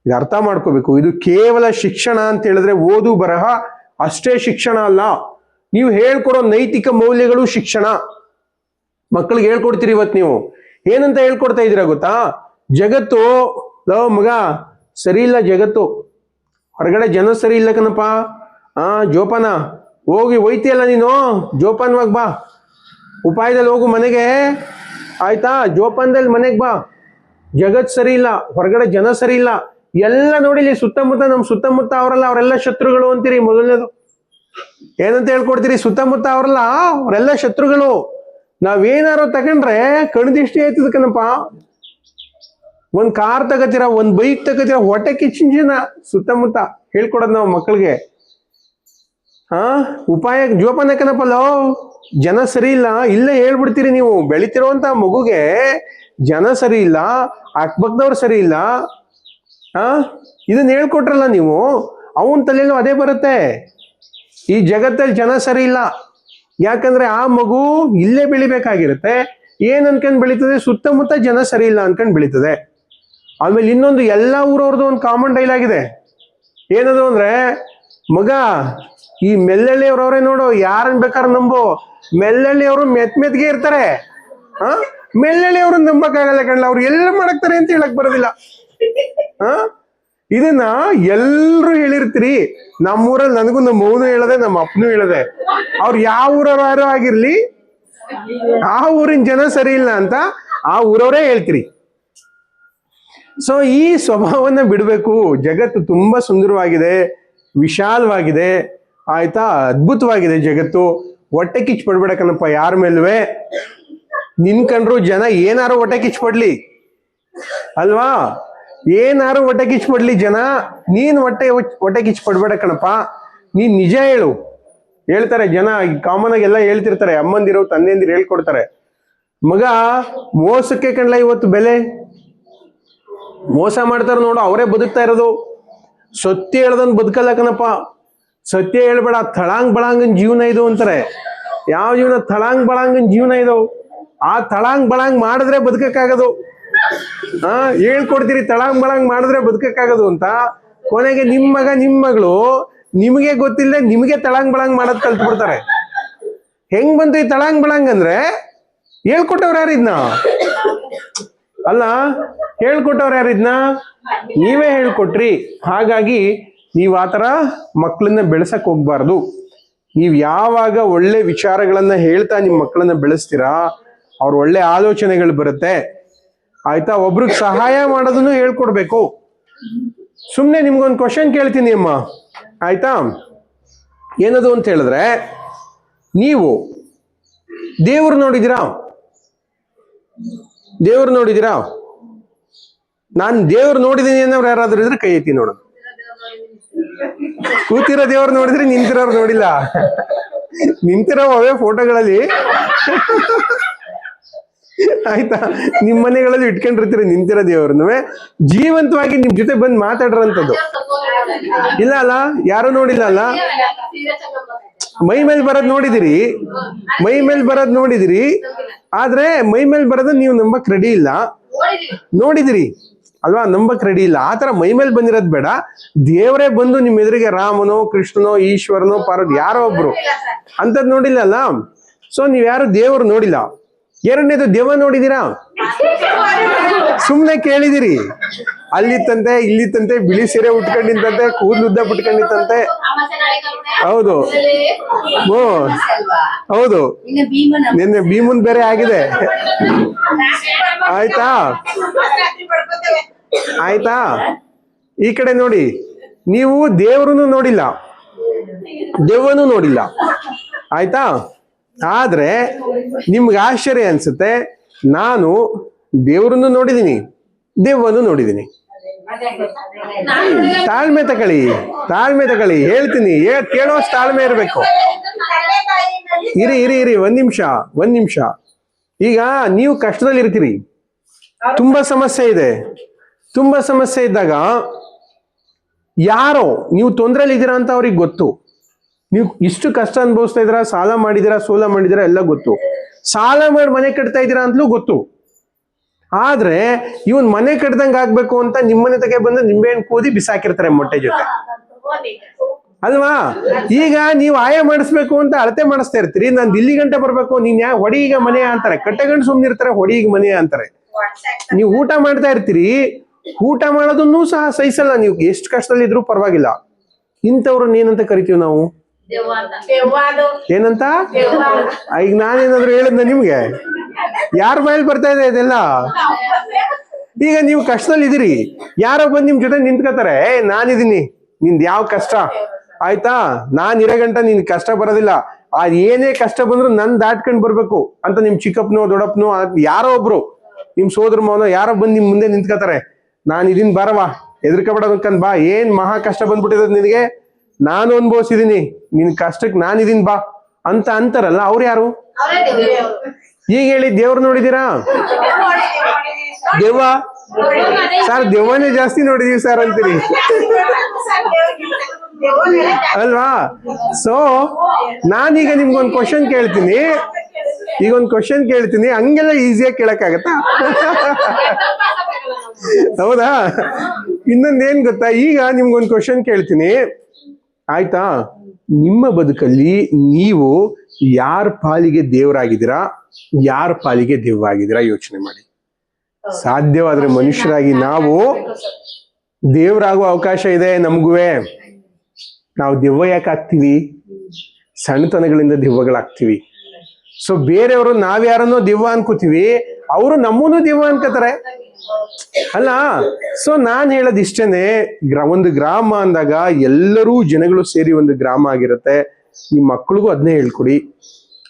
ಇದು ಅರ್ಥ ಮಾಡ್ಕೋಬೇಕು. ಇದು ಕೇವಲ ಶಿಕ್ಷಣ ಅಂತ ಹೇಳಿದ್ರೆ ಓದು ಬರಹ ಅಷ್ಟೇ ಶಿಕ್ಷಣ ಅಲ್ಲ. ನೀವು ಹೇಳ್ಕೊಡೋ ನೈತಿಕ ಮೌಲ್ಯಗಳು ಶಿಕ್ಷಣ. ಮಕ್ಕಳಿಗೆ ಹೇಳ್ಕೊಡ್ತೀರಿ. ಇವತ್ತು ನೀವು ಏನಂತ ಹೇಳ್ಕೊಡ್ತಾ ಇದ್ದೀರಾ ಗೊತ್ತಾ? ಜಗತ್ತು ಮಗ ಸರಿ ಇಲ್ಲ, ಜಗತ್ತು ಹೊರಗಡೆ ಜನ ಸರಿ ಇಲ್ಲ ಕಣಪ್ಪ. ಜೋಪಾನ ಹೋಗಿ ಒಯ್ತಿಯಲ್ಲ ನೀನು, ಜೋಪಾನವಾಗಿ ಬಾ, ಉಪಾಯದಲ್ಲಿ ಹೋಗು ಮನೆಗೆ, ಆಯ್ತಾ? ಜೋಪಾನದಲ್ಲಿ ಮನೆಗೆ ಬಾ. ಜಗತ್ ಸರಿ ಇಲ್ಲ, ಹೊರಗಡೆ ಜನ ಸರಿ ಇಲ್ಲ, ಎಲ್ಲ ನೋಡಿಲಿ ಸುತ್ತಮುತ್ತ, ನಮ್ ಸುತ್ತಮುತ್ತ ಅವರಲ್ಲ, ಅವರೆಲ್ಲ ಶತ್ರುಗಳು ಅಂತೀರಿ. ಮೊದಲನೇದು ಏನಂತ ಹೇಳ್ಕೊಡ್ತೀರಿ? ಸುತ್ತಮುತ್ತ ಅವರಲ್ಲ, ಅವರೆಲ್ಲ ಶತ್ರುಗಳು. ನಾವೇನಾರು ತಗೊಂಡ್ರೆ ಕಣ್ದಿಷ್ಟಿ ಆಯ್ತದ ಕಣಪ್ಪ. ಒಂದ್ ಕಾರ್ ತಗೋತೀರ, ಒಂದ್ ಬೈಕ್ ತಗೋತೀರ, ಹೊಟ್ಟೆ ಕಿಚ್ಚಿನ ಜನ ಸುತ್ತಮುತ್ತ. ಹೇಳ್ಕೊಡೋದು ನಾವು ಮಕ್ಕಳಿಗೆ. ಉಪಾಯ ಜೋಪಾನ ಕಣಪ್ಪಲ್ಲೋ, ಜನ ಸರಿ ಇಲ್ಲ, ಇಲ್ಲೇ ಹೇಳ್ಬಿಡ್ತೀರಿ ನೀವು. ಬೆಳಿತಿರುವಂತ ಮಗುಗೆ ಜನ ಸರಿ ಇಲ್ಲ, ಅಕ್ಕಪಕ್ಕದವ್ರು ಸರಿ ಇಲ್ಲ, ಇದನ್ನ ಹೇಳ್ಕೊಟ್ರಲ್ಲ ನೀವು, ಅವನ ತಲೆಯಲ್ಲೂ ಅದೇ ಬರುತ್ತೆ. ಈ ಜಗತ್ತಲ್ಲಿ ಜನ ಸರಿ ಇಲ್ಲ, ಯಾಕಂದ್ರೆ ಆ ಮಗು ಇಲ್ಲೇ ಬೆಳಿಬೇಕಾಗಿರುತ್ತೆ. ಏನ್ ಅನ್ಕೊಂಡ್ ಬೆಳೀತದೆ? ಸುತ್ತಮುತ್ತ ಜನ ಸರಿ ಇಲ್ಲ ಅನ್ಕೊಂಡ್ ಬೆಳೀತದೆ. ಆಮೇಲೆ ಇನ್ನೊಂದು, ಎಲ್ಲ ಊರವ್ರದ್ದು ಒಂದು ಕಾಮನ್ ಡೈಲಾಗ್ ಇದೆ. ಏನದು ಅಂದ್ರೆ, ಮಗ ಈ ಮೆಲ್ಲಳ್ಳಿಯವ್ರವ್ರೆ ನೋಡು, ಯಾರನ್ ಬೇಕಾದ್ರೆ ನಂಬು, ಮೆಲ್ಲಳ್ಳಿಯವರು ಮೆತ್ಮೆತ್ಗೆ ಇರ್ತಾರೆ. ಮೆಲ್ಲಳ್ಳಿಯವ್ರು ನಂಬಕ್ಕಾಗಲ್ಲ ಕಣ್ಣ, ಅವ್ರು ಎಲ್ಲ ಮಾಡಕ್ತಾರೆ ಅಂತ ಹೇಳಕ್ ಬರೋದಿಲ್ಲ. ಇದನ್ನ ಎಲ್ರು ಹೇಳಿರ್ತೀರಿ. ನಮ್ಮೂರಲ್ಲಿ ನನಗೂ ನಮ್ಮ ಅವನು ಹೇಳದೆ, ನಮ್ಮ ಅಪ್ಪನೂ ಹೇಳದೆ. ಅವ್ರು ಯಾವ ಊರವ್ರು ಆಗಿರ್ಲಿ, ಆ ಊರಿನ ಜನ ಸರಿ ಇಲ್ಲ ಅಂತ ಆ ಊರವರೇ ಹೇಳ್ತೀರಿ. ಸೊ ಈ ಸ್ವಭಾವವನ್ನ ಬಿಡಬೇಕು. ಜಗತ್ತು ತುಂಬಾ ಸುಂದರವಾಗಿದೆ, ವಿಶಾಲವಾಗಿದೆ, ಆಯ್ತಾ? ಅದ್ಭುತವಾಗಿದೆ ಜಗತ್ತು. ಹೊಟ್ಟೆ ಕಿಚ್ಚು ಪಡ್ಬೇಡ ಕಣಪ್ಪ ಯಾರ ಮೇಲುವೆ. ನಿನ್ ಕಂಡ್ರು ಜನ ಏನಾರು ಹೊಟ್ಟೆ ಕಿಚ್ಚು ಪಡ್ಲಿ ಅಲ್ವಾ? ಏನಾರು ಹೊಟ್ಟೆ ಕಿಚ್ಚು ಪಡ್ಲಿ ಜನ, ನೀನ್ ಹೊಟ್ಟೆ ಕಿಚ್ಚು ಪಡ್ಬೇಡ ಕಣಪ್ಪ. ನೀನ್ ನಿಜ ಹೇಳು. ಹೇಳ್ತಾರೆ ಜನ, ಕಾಮನ್ ಆಗಿ ಎಲ್ಲ ಹೇಳ್ತಿರ್ತಾರೆ, ಅಮ್ಮಂದಿರು ತಂದೆಯಂದಿರು ಹೇಳ್ಕೊಡ್ತಾರೆ, ಮಗ ಮೋಸಕ್ಕೆ ಕಣ್ಲ ಇವತ್ತು ಬೆಲೆ. ಮೋಸ ಮಾಡ್ತಾರ ನೋಡು, ಅವರೇ ಬದುಕ್ತಾ ಇರೋದು. ಸತ್ಯ ಹೇಳ್ದನ್ ಬದುಕಲ್ಲ ಕಣಪ್ಪ. ಸತ್ಯ ಹೇಳ್ಬೇಡ, ಥಳಾಂಗ್ ಬಳಾಂಗನ್ ಜೀವನ ಇದು ಅಂತಾರೆ. ಯಾವ ಜೀವನ? ಥಳಾಂಗ್ ಬಳಾಂಗನ್ ಜೀವನ ಇದು. ಆ ಥಳಾಂಗ್ ಬಳಾಂಗ್ ಮಾಡಿದ್ರೆ ಬದುಕಕ್ಕಾಗದು. ಹೇಳ್ಕೊಡ್ತೀರಿ ತಳಾಂಗ್ ಬಳಾಂಗ್ ಮಾಡಿದ್ರೆ ಬದುಕಕ್ಕಾಗದು ಅಂತ. ಕೊನೆಗೆ ನಿಮ್ ಮಗ ನಿಮ್ ಮಗಳು ನಿಮಗೆ ಗೊತ್ತಿಲ್ಲದೆ ನಿಮಗೆ ತಳಾಂಗ್ ಬಳಾಂಗ್ ಮಾಡೋದ್ ಕಲ್ತು ಬಿಡ್ತಾರೆ. ಹೆಂಗ್ ಬಂತು ಈ ತಳಾಂಗ್ ಬಳಾಂಗ್ ಅಂದ್ರೆ? ಹೇಳ್ಕೊಟ್ಟವ್ರು ಯಾರಿದ್ನ? ಅಲ್ಲ, ಹೇಳ್ಕೊಟ್ಟವ್ರು ಯಾರಿದ್ನ? ನೀವೇ ಹೇಳ್ಕೊಟ್ರಿ. ಹಾಗಾಗಿ ನೀವು ಆತರ ಮಕ್ಕಳನ್ನ ಬೆಳೆಸಕ್ ಹೋಗ್ಬಾರ್ದು. ನೀವು ಯಾವಾಗ ಒಳ್ಳೆ ವಿಚಾರಗಳನ್ನ ಹೇಳ್ತಾ ನಿಮ್ಮ ಮಕ್ಕಳನ್ನ ಬೆಳೆಸ್ತೀರಾ, ಅವ್ರ ಒಳ್ಳೆ ಆಲೋಚನೆಗಳು ಬರುತ್ತೆ. ಆಯ್ತಾ? ಒಬ್ರಿಗೆ ಸಹಾಯ ಮಾಡೋದನ್ನು ಹೇಳ್ಕೊಡ್ಬೇಕು. ಸುಮ್ಮನೆ ನಿಮ್ಗೊಂದು ಕ್ವಶನ್ ಕೇಳ್ತೀನಿ ಅಮ್ಮ, ಆಯ್ತಾ? ಏನದು ಅಂತ ಹೇಳಿದ್ರೆ, ನೀವು ದೇವ್ರು ನೋಡಿದಿರಾ? ದೇವ್ರು ನೋಡಿದಿರಾ? ನಾನು ದೇವ್ರು ನೋಡಿದೀನಿ ಅನ್ನೋರು ಯಾರಾದ್ರೂ ಇದ್ರೆ ಕೈ ಎತ್ತಿ ನೋಡೋಣ. ಕೂತಿರೋ ದೇವ್ರು ನೋಡಿದ್ರಿ, ನಿಂತಿರೋರು ನೋಡಿಲ್ಲ. ನಿಂತಿರೋ ಅವೇ ಫೋಟೋಗಳಲ್ಲಿ ಆಯ್ತಾ? ನಿಮ್ ಮನೆಗಳಲ್ಲಿ ಇಟ್ಕೊಂಡಿರ್ತೀರಿ ನಿಂತಿರೋ ದೇವ್ರನ್ನು. ಜೀವಂತವಾಗಿ ನಿಮ್ ಜೊತೆ ಬಂದು ಮಾತಾಡ್ರಂಥದ್ದು ಇಲ್ಲ ಅಲ್ಲ? ಯಾರು ನೋಡಿಲ್ಲ ಅಲ್ಲ? ಮೈ ಮೇಲೆ ಬರೋದ್ ನೋಡಿದಿರಿ, ಮೈ ಮೇಲೆ ಬರೋದ್ ನೋಡಿದಿರಿ, ಆದ್ರೆ ಮೈ ಮೇಲೆ ಬರೋದನ್ನ ನೀವು ನಂಬಕ್ ರೆಡಿ ಇಲ್ಲ. ನೋಡಿದಿರಿ ಅಲ್ವಾ? ನಂಬಕ್ ರೆಡಿ ಇಲ್ಲ. ಆತರ ಮೈ ಮೇಲೆ ಬಂದಿರೋದ್ ಬೇಡ, ದೇವರೇ ಬಂದು ನಿಮ್ ಎದುರಿಗೆ ರಾಮನೋ ಕೃಷ್ಣನೋ ಈಶ್ವರನೋ ಪಾರ್ವತಿ ಯಾರೋ ಒಬ್ರು ಅಂತದ್ ನೋಡಿಲ್ಲ ಅಲ್ಲ? ಸೊ ನೀವ್ ಯಾರು ದೇವರು ನೋಡಿಲ್ಲ. ಎರಡನೇದು, ದೆವ್ವ ನೋಡಿದೀರಾ? ಸುಮ್ನೆ ಕೇಳಿದಿರಿ. ಅಲ್ಲಿತ್ತಂತೆ ಇಲ್ಲಿತ್ತಂತೆ, ಬಿಳಿ ಸೀರೆ ಉಟ್ಕೊಂಡಿತ್ತಂತೆ, ಕೂದಲು ಉದ್ದ ಬಿಟ್ಕೊಂಡಿತ್ತಂತೆ. ಹೌದು ಹೌದು, ನಿನ್ನೆ ಭೀಮನ್ ಬೇರೆ ಆಗಿದೆ. ಆಯ್ತಾ? ಆಯ್ತಾ? ಈ ಕಡೆ ನೋಡಿ, ನೀವು ದೇವ್ರನ್ನು ನೋಡಿಲ್ಲ, ದೆವ್ವನು ನೋಡಿಲ್ಲ. ಆಯ್ತಾ? ಆದ್ರೆ ನಿಮ್ಗೆ ಆಶ್ಚರ್ಯ ಅನ್ಸುತ್ತೆ, ನಾನು ದೇವ್ರನ್ನು ನೋಡಿದೀನಿ, ದೆವ್ವನು ನೋಡಿದೀನಿ. ತಾಳ್ಮೆ ತಗೊಳ್ಳಿ, ತಾಳ್ಮೆ ತಗೊಳ್ಳಿ, ಹೇಳ್ತೀನಿ. ಕೇಳೋಷ್ಟು ತಾಳ್ಮೆ ಇರ್ಬೇಕು. ಇರಿ ಇರಿ ಇರಿ, ಒಂದ್ ನಿಮಿಷ. ಈಗ ನೀವು ಕಷ್ಟದಲ್ಲಿ ಇರ್ತೀರಿ, ತುಂಬಾ ಸಮಸ್ಯೆ ಇದೆ. ತುಂಬಾ ಸಮಸ್ಯೆ ಇದ್ದಾಗ ಯಾರೋ ನೀವು ತೊಂದ್ರೆಲಿ ಇದ್ದೀರಾ ಅಂತ ಅವ್ರಿಗೆ ಗೊತ್ತು. ನೀವು ಇಷ್ಟು ಕಷ್ಟ ಅನುಭವಿಸ್ತಾ ಇದ್ದೀರಾ, ಸಾಲ ಮಾಡಿದಿರಾ, ಸೋಲ ಮಾಡಿದಿರಾ, ಎಲ್ಲ ಗೊತ್ತು. ಸಾಲ ಮಾಡಿ ಮನೆ ಕಟ್ತಾ ಇದ್ದೀರಾ ಅಂತಲೂ ಗೊತ್ತು. ಆದ್ರೆ ಇವನ್ ಮನೆ ಕಟ್ದಂಗ್ ಆಗ್ಬೇಕು ಅಂತ ನಿಮ್ಮನೆ ತಗೆ ಬಂದು ನಿಂಬೆಹಣ್ಣು ಕೂದಿ ಬಿಸಾಕಿರ್ತಾರೆ ಮೊಟ್ಟೆ ಜೊತೆ, ಅಲ್ವಾ? ಈಗ ನೀವು ಆಯ ಮಾಡಿಸ್ಬೇಕು ಅಂತ ಅಳತೆ ಮಾಡಿಸ್ತಾ ಇರ್ತೀರಿ. ನಾನು ದಿಲ್ಲಿ ಗಂಟೆ ಬರ್ಬೇಕು, ನೀನ್ ಹೊಡಿ ಈಗ ಮನೆ ಅಂತಾರೆ. ಕಟ್ಟೆಗಂಡು ಸುಮ್ನಿರ್ತಾರೆ, ಹೊಡಿ ಈಗ ಮನೆ ಅಂತಾರೆ. ನೀವು ಊಟ ಮಾಡ್ತಾ ಇರ್ತೀರಿ, ಊಟ ಮಾಡೋದನ್ನೂ ಸಹ ಸಹಿಸಲ್ಲ. ನೀವು ಎಷ್ಟು ಕಷ್ಟದಲ್ಲಿ ಇದ್ರೂ ಪರವಾಗಿಲ್ಲ. ಇಂಥವ್ರನ್ನ ಏನಂತ ಕರಿತೀವಿ ನಾವು? ಏನಂತ? ಈಗ ನಾನೇನಾದ್ರು ಹೇಳಿದ್ನ ನಿಮ್ಗೆ? ಯಾರ ಬಾಯಲ್ಲಿ ಬರ್ತಾ ಇದೆ ಇದೆಲ್ಲ? ಈಗ ನೀವು ಕಷ್ಟದಲ್ಲಿ ಇದೀರಿ, ಯಾರೋ ಬಂದು ನಿಮ್ ಜೊತೆ ನಿಂತ್ಕೋತಾರೆ, ನಾನಿದೀನಿ, ನಿಂದ್ ಯಾವ ಕಷ್ಟ ಆಯ್ತಾ, ನಾನ್ ಇರೋ ಗಂಟ ನಿನ್ ಕಷ್ಟ ಬರೋದಿಲ್ಲ, ಏನೇ ಕಷ್ಟ ಬಂದ್ರು ನನ್ ದಾಟ್ಕೊಂಡ್ ಬರ್ಬೇಕು ಅಂತ ನಿಮ್ ಚಿಕ್ಕಪ್ಪನೋ ದೊಡ್ಡಪ್ಪನೋ ಯಾರೋ ಒಬ್ರು ನಿಮ್ ಸೋದರ ಮಾವನೋ ಯಾರೋ ಬಂದು ನಿಮ್ ಮುಂದೆ ನಿಂತ್ಕೋತಾರೆ. ನಾನು ಇದೀನಿ, ಬರವಾ, ಹೆದರ್ಕಬೇಡ ಅನ್ಕಂದ್ ಬಾ, ಏನ್ ಮಹಾ ಕಷ್ಟ ಬಂದ್ಬಿಟ್ಟಿರೋದು ನಿನಗೆ, ನಾನು ಅನ್ಭವಿಸಿದೀನಿ, ನಿನ್ ಕಷ್ಟಕ್ಕೆ ನಾನಿದೀನಿ ಬಾ ಅಂತ ಅಂತಾರಲ್ಲ, ಅವ್ರು ಯಾರು? ಈಗ ಹೇಳಿ, ದೇವ್ರು ನೋಡಿದೀರಾ? ದೆವ್ವ? ಸರ್ ದೆವ್ವನೇ ಜಾಸ್ತಿ ನೋಡಿದೀವಿ ಸರ್ ಅಂತೀರಿ ಅಲ್ವಾ? ಸೊ ನಾನೀಗ ನಿಮ್ಗೊಂದು ಕ್ವಶನ್ ಕೇಳ್ತೀನಿ, ಹಂಗೆಲ್ಲ ಈಸಿಯಾಗಿ ಕೇಳಕ್ಕಾಗತ್ತಾ? ಹೌದಾ? ಇನ್ನೊಂದೇನ್ ಗೊತ್ತಾ, ಈಗ ನಿಮ್ಗೊಂದು ಕ್ವಶನ್ ಕೇಳ್ತೀನಿ, ಆಯ್ತಾ? ನಿಮ್ಮ ಬದುಕಲ್ಲಿ ನೀವು ಯಾರ ಪಾಲಿಗೆ ದೇವರಾಗಿದ್ದೀರಾ, ಯಾರ ಪಾಲಿಗೆ ದೆವ್ವ ಆಗಿದ್ದೀರಾ ಯೋಚನೆ ಮಾಡಿ. ಸಾಧ್ಯವಾದ್ರೆ ಮನುಷ್ಯರಾಗಿ ನಾವು ದೇವರಾಗುವ ಅವಕಾಶ ಇದೆ ನಮಗುವೆ. ನಾವು ದೆವ್ವ ಯಾಕೆ ಆಗ್ತೀವಿ? ಸಣ್ಣತನಗಳಿಂದ ದೆವ್ವಗಳಾಗ್ತೀವಿ. ಸೊ ಬೇರೆಯವರು ನಾವ್ಯಾರನ್ನೋ ದೆವ್ವ ಅನ್ಕೋತೀವಿ, ಅವರು ನಮ್ಮನ್ನು ದೆವ್ವ ಅನ್ಕೋತಾರೆ ಅಲ್ಲ? ಸೊ ನಾನ್ ಹೇಳೋದ್ ಇಷ್ಟೇನೆ, ಒಂದು ಗ್ರಾಮ ಅಂದಾಗ ಎಲ್ಲರೂ ಜನಗಳು ಸೇರಿ ಒಂದು ಗ್ರಾಮ ಆಗಿರುತ್ತೆ. ನಿಮ್ ಮಕ್ಳಿಗೂ ಅದನ್ನೇ ಹೇಳ್ಕೊಡಿ,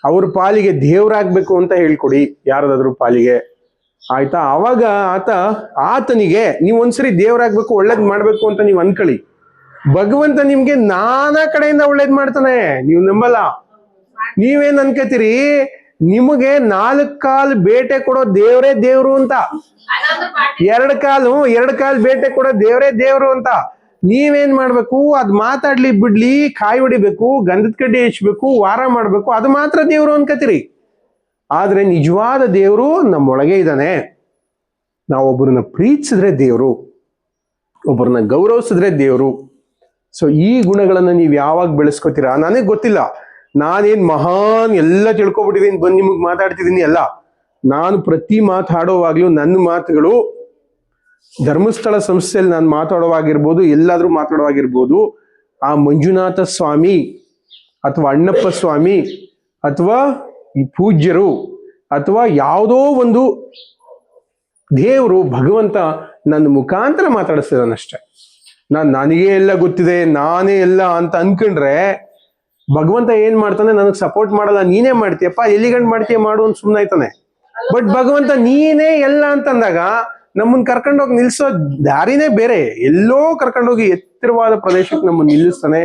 ಅವ್ರ ಪಾಲಿಗೆ ದೇವ್ರಾಗ್ಬೇಕು ಅಂತ ಹೇಳ್ಕೊಡಿ ಯಾರದಾದ್ರೂ ಪಾಲಿಗೆ, ಆಯ್ತಾ? ಅವಾಗ ಆತನಿಗೆ ನೀವು ಒಂದ್ಸರಿ ದೇವ್ರಾಗ್ಬೇಕು, ಒಳ್ಳೇದ್ ಮಾಡ್ಬೇಕು ಅಂತ ನೀವು ಅನ್ಕೊಳ್ಳಿ, ಭಗವಂತ ನಿಮ್ಗೆ ನಾನಾ ಕಡೆಯಿಂದ ಒಳ್ಳೇದ್ ಮಾಡ್ತಾನೆ. ನೀವು ನಂಬಲ್ಲ. ನೀವೇನ್ ಅನ್ಕೋತೀರಿ, ನಿಮಗೆ 4 ಕಾಲು ಬೇಟೆ ಕೊಡೋ ದೇವ್ರೇ ದೇವ್ರು ಅಂತ, 2 ಕಾಲು ಬೇಟೆ ಕೊಡೋ ದೇವ್ರೇ ದೇವ್ರು ಅಂತ. ನೀವೇನ್ ಮಾಡ್ಬೇಕು, ಅದ್ ಮಾತಾಡ್ಲಿ ಬಿಡ್ಲಿ, ಕಾಯಿ ಹೊಡಿಬೇಕು, ಗಂಧದ ಕಡ್ಡಿ ಹಚ್ಬೇಕು, ವಾರ ಮಾಡ್ಬೇಕು, ಅದು ಮಾತ್ರ ದೇವ್ರು ಅನ್ಕೋತೀರಿ. ಆದ್ರೆ ನಿಜವಾದ ದೇವ್ರು ನಮ್ಮೊಳಗೆ ಇದ್ದಾನೆ. ನಾವೊಬ್ಬರನ್ನ ಪ್ರೀತಿಸಿದ್ರೆ ದೇವ್ರು, ಒಬ್ಬರನ್ನ ಗೌರವಿಸಿದ್ರೆ ದೇವ್ರು. ಸೊ ಈ ಗುಣಗಳನ್ನ ನೀವು ಯಾವಾಗ ಬೆಳೆಸ್ಕೋತೀರಾ? ನನಗ್ ಗೊತ್ತಿಲ್ಲ, ನಾನೇನ್ ಮಹಾನ್ ಎಲ್ಲ ತಿಳ್ಕೊಬಿಟ್ಟಿದ್ದೀನಿ, ಬಂದು ನಿಮಗ್ ಮಾತಾಡ್ತಿದ್ದೀನಿ ಅಲ್ಲ. ನಾನು ಪ್ರತಿ ಮಾತಾಡೋವಾಗ್ಲೂ ನನ್ನ ಮಾತುಗಳು ಧರ್ಮಸ್ಥಳ ಸಂಸ್ಥೆಯಲ್ಲಿ ನಾನು ಮಾತಾಡುವಾಗಿರ್ಬೋದು, ಎಲ್ಲಾದ್ರೂ ಮಾತಾಡುವಾಗಿರ್ಬೋದು, ಆ ಮಂಜುನಾಥ ಸ್ವಾಮಿ ಅಥವಾ ಅಣ್ಣಪ್ಪ ಸ್ವಾಮಿ ಅಥವಾ ಈ ಪೂಜ್ಯರು ಅಥವಾ ಯಾವುದೋ ಒಂದು ದೇವರು ಭಗವಂತ ನನ್ನ ಮುಖಾಂತರ ಮಾತಾಡಿಸ್ತಿದ್ದಾನಷ್ಟೆ. ನನಗೆ ಎಲ್ಲ ಗೊತ್ತಿದೆ, ನಾನೇ ಎಲ್ಲ ಅಂತ ಅನ್ಕೊಂಡ್ರೆ ಭಗವಂತ ಏನ್ ಮಾಡ್ತಾನೆ, ನನಗೆ ಸಪೋರ್ಟ್ ಮಾಡಲ್ಲ. ನೀನೇ ಮಾಡ್ತೀಯಪ್ಪ, ಎಲ್ಲಿಗಂಡ್ ಮಾಡ್ತೀಯ ಮಾಡು ಅಂತ ಸುಮ್ಮನೆ ಆಯ್ತಾನೆ. ಬಟ್ ಭಗವಂತ ನೀನೇ ಎಲ್ಲ ಅಂತಂದಾಗ ನಮ್ಮನ್ನ ಕರ್ಕೊಂಡೋಗಿ ನಿಲ್ಸೋ ದಾರಿನೇ ಬೇರೆ. ಎಲ್ಲೋ ಕರ್ಕೊಂಡೋಗಿ ಎತ್ತರವಾದ ಪ್ರದೇಶಕ್ಕೆ ನಮ್ಮನ್ನ ನಿಲ್ಲಿಸ್ತಾನೆ,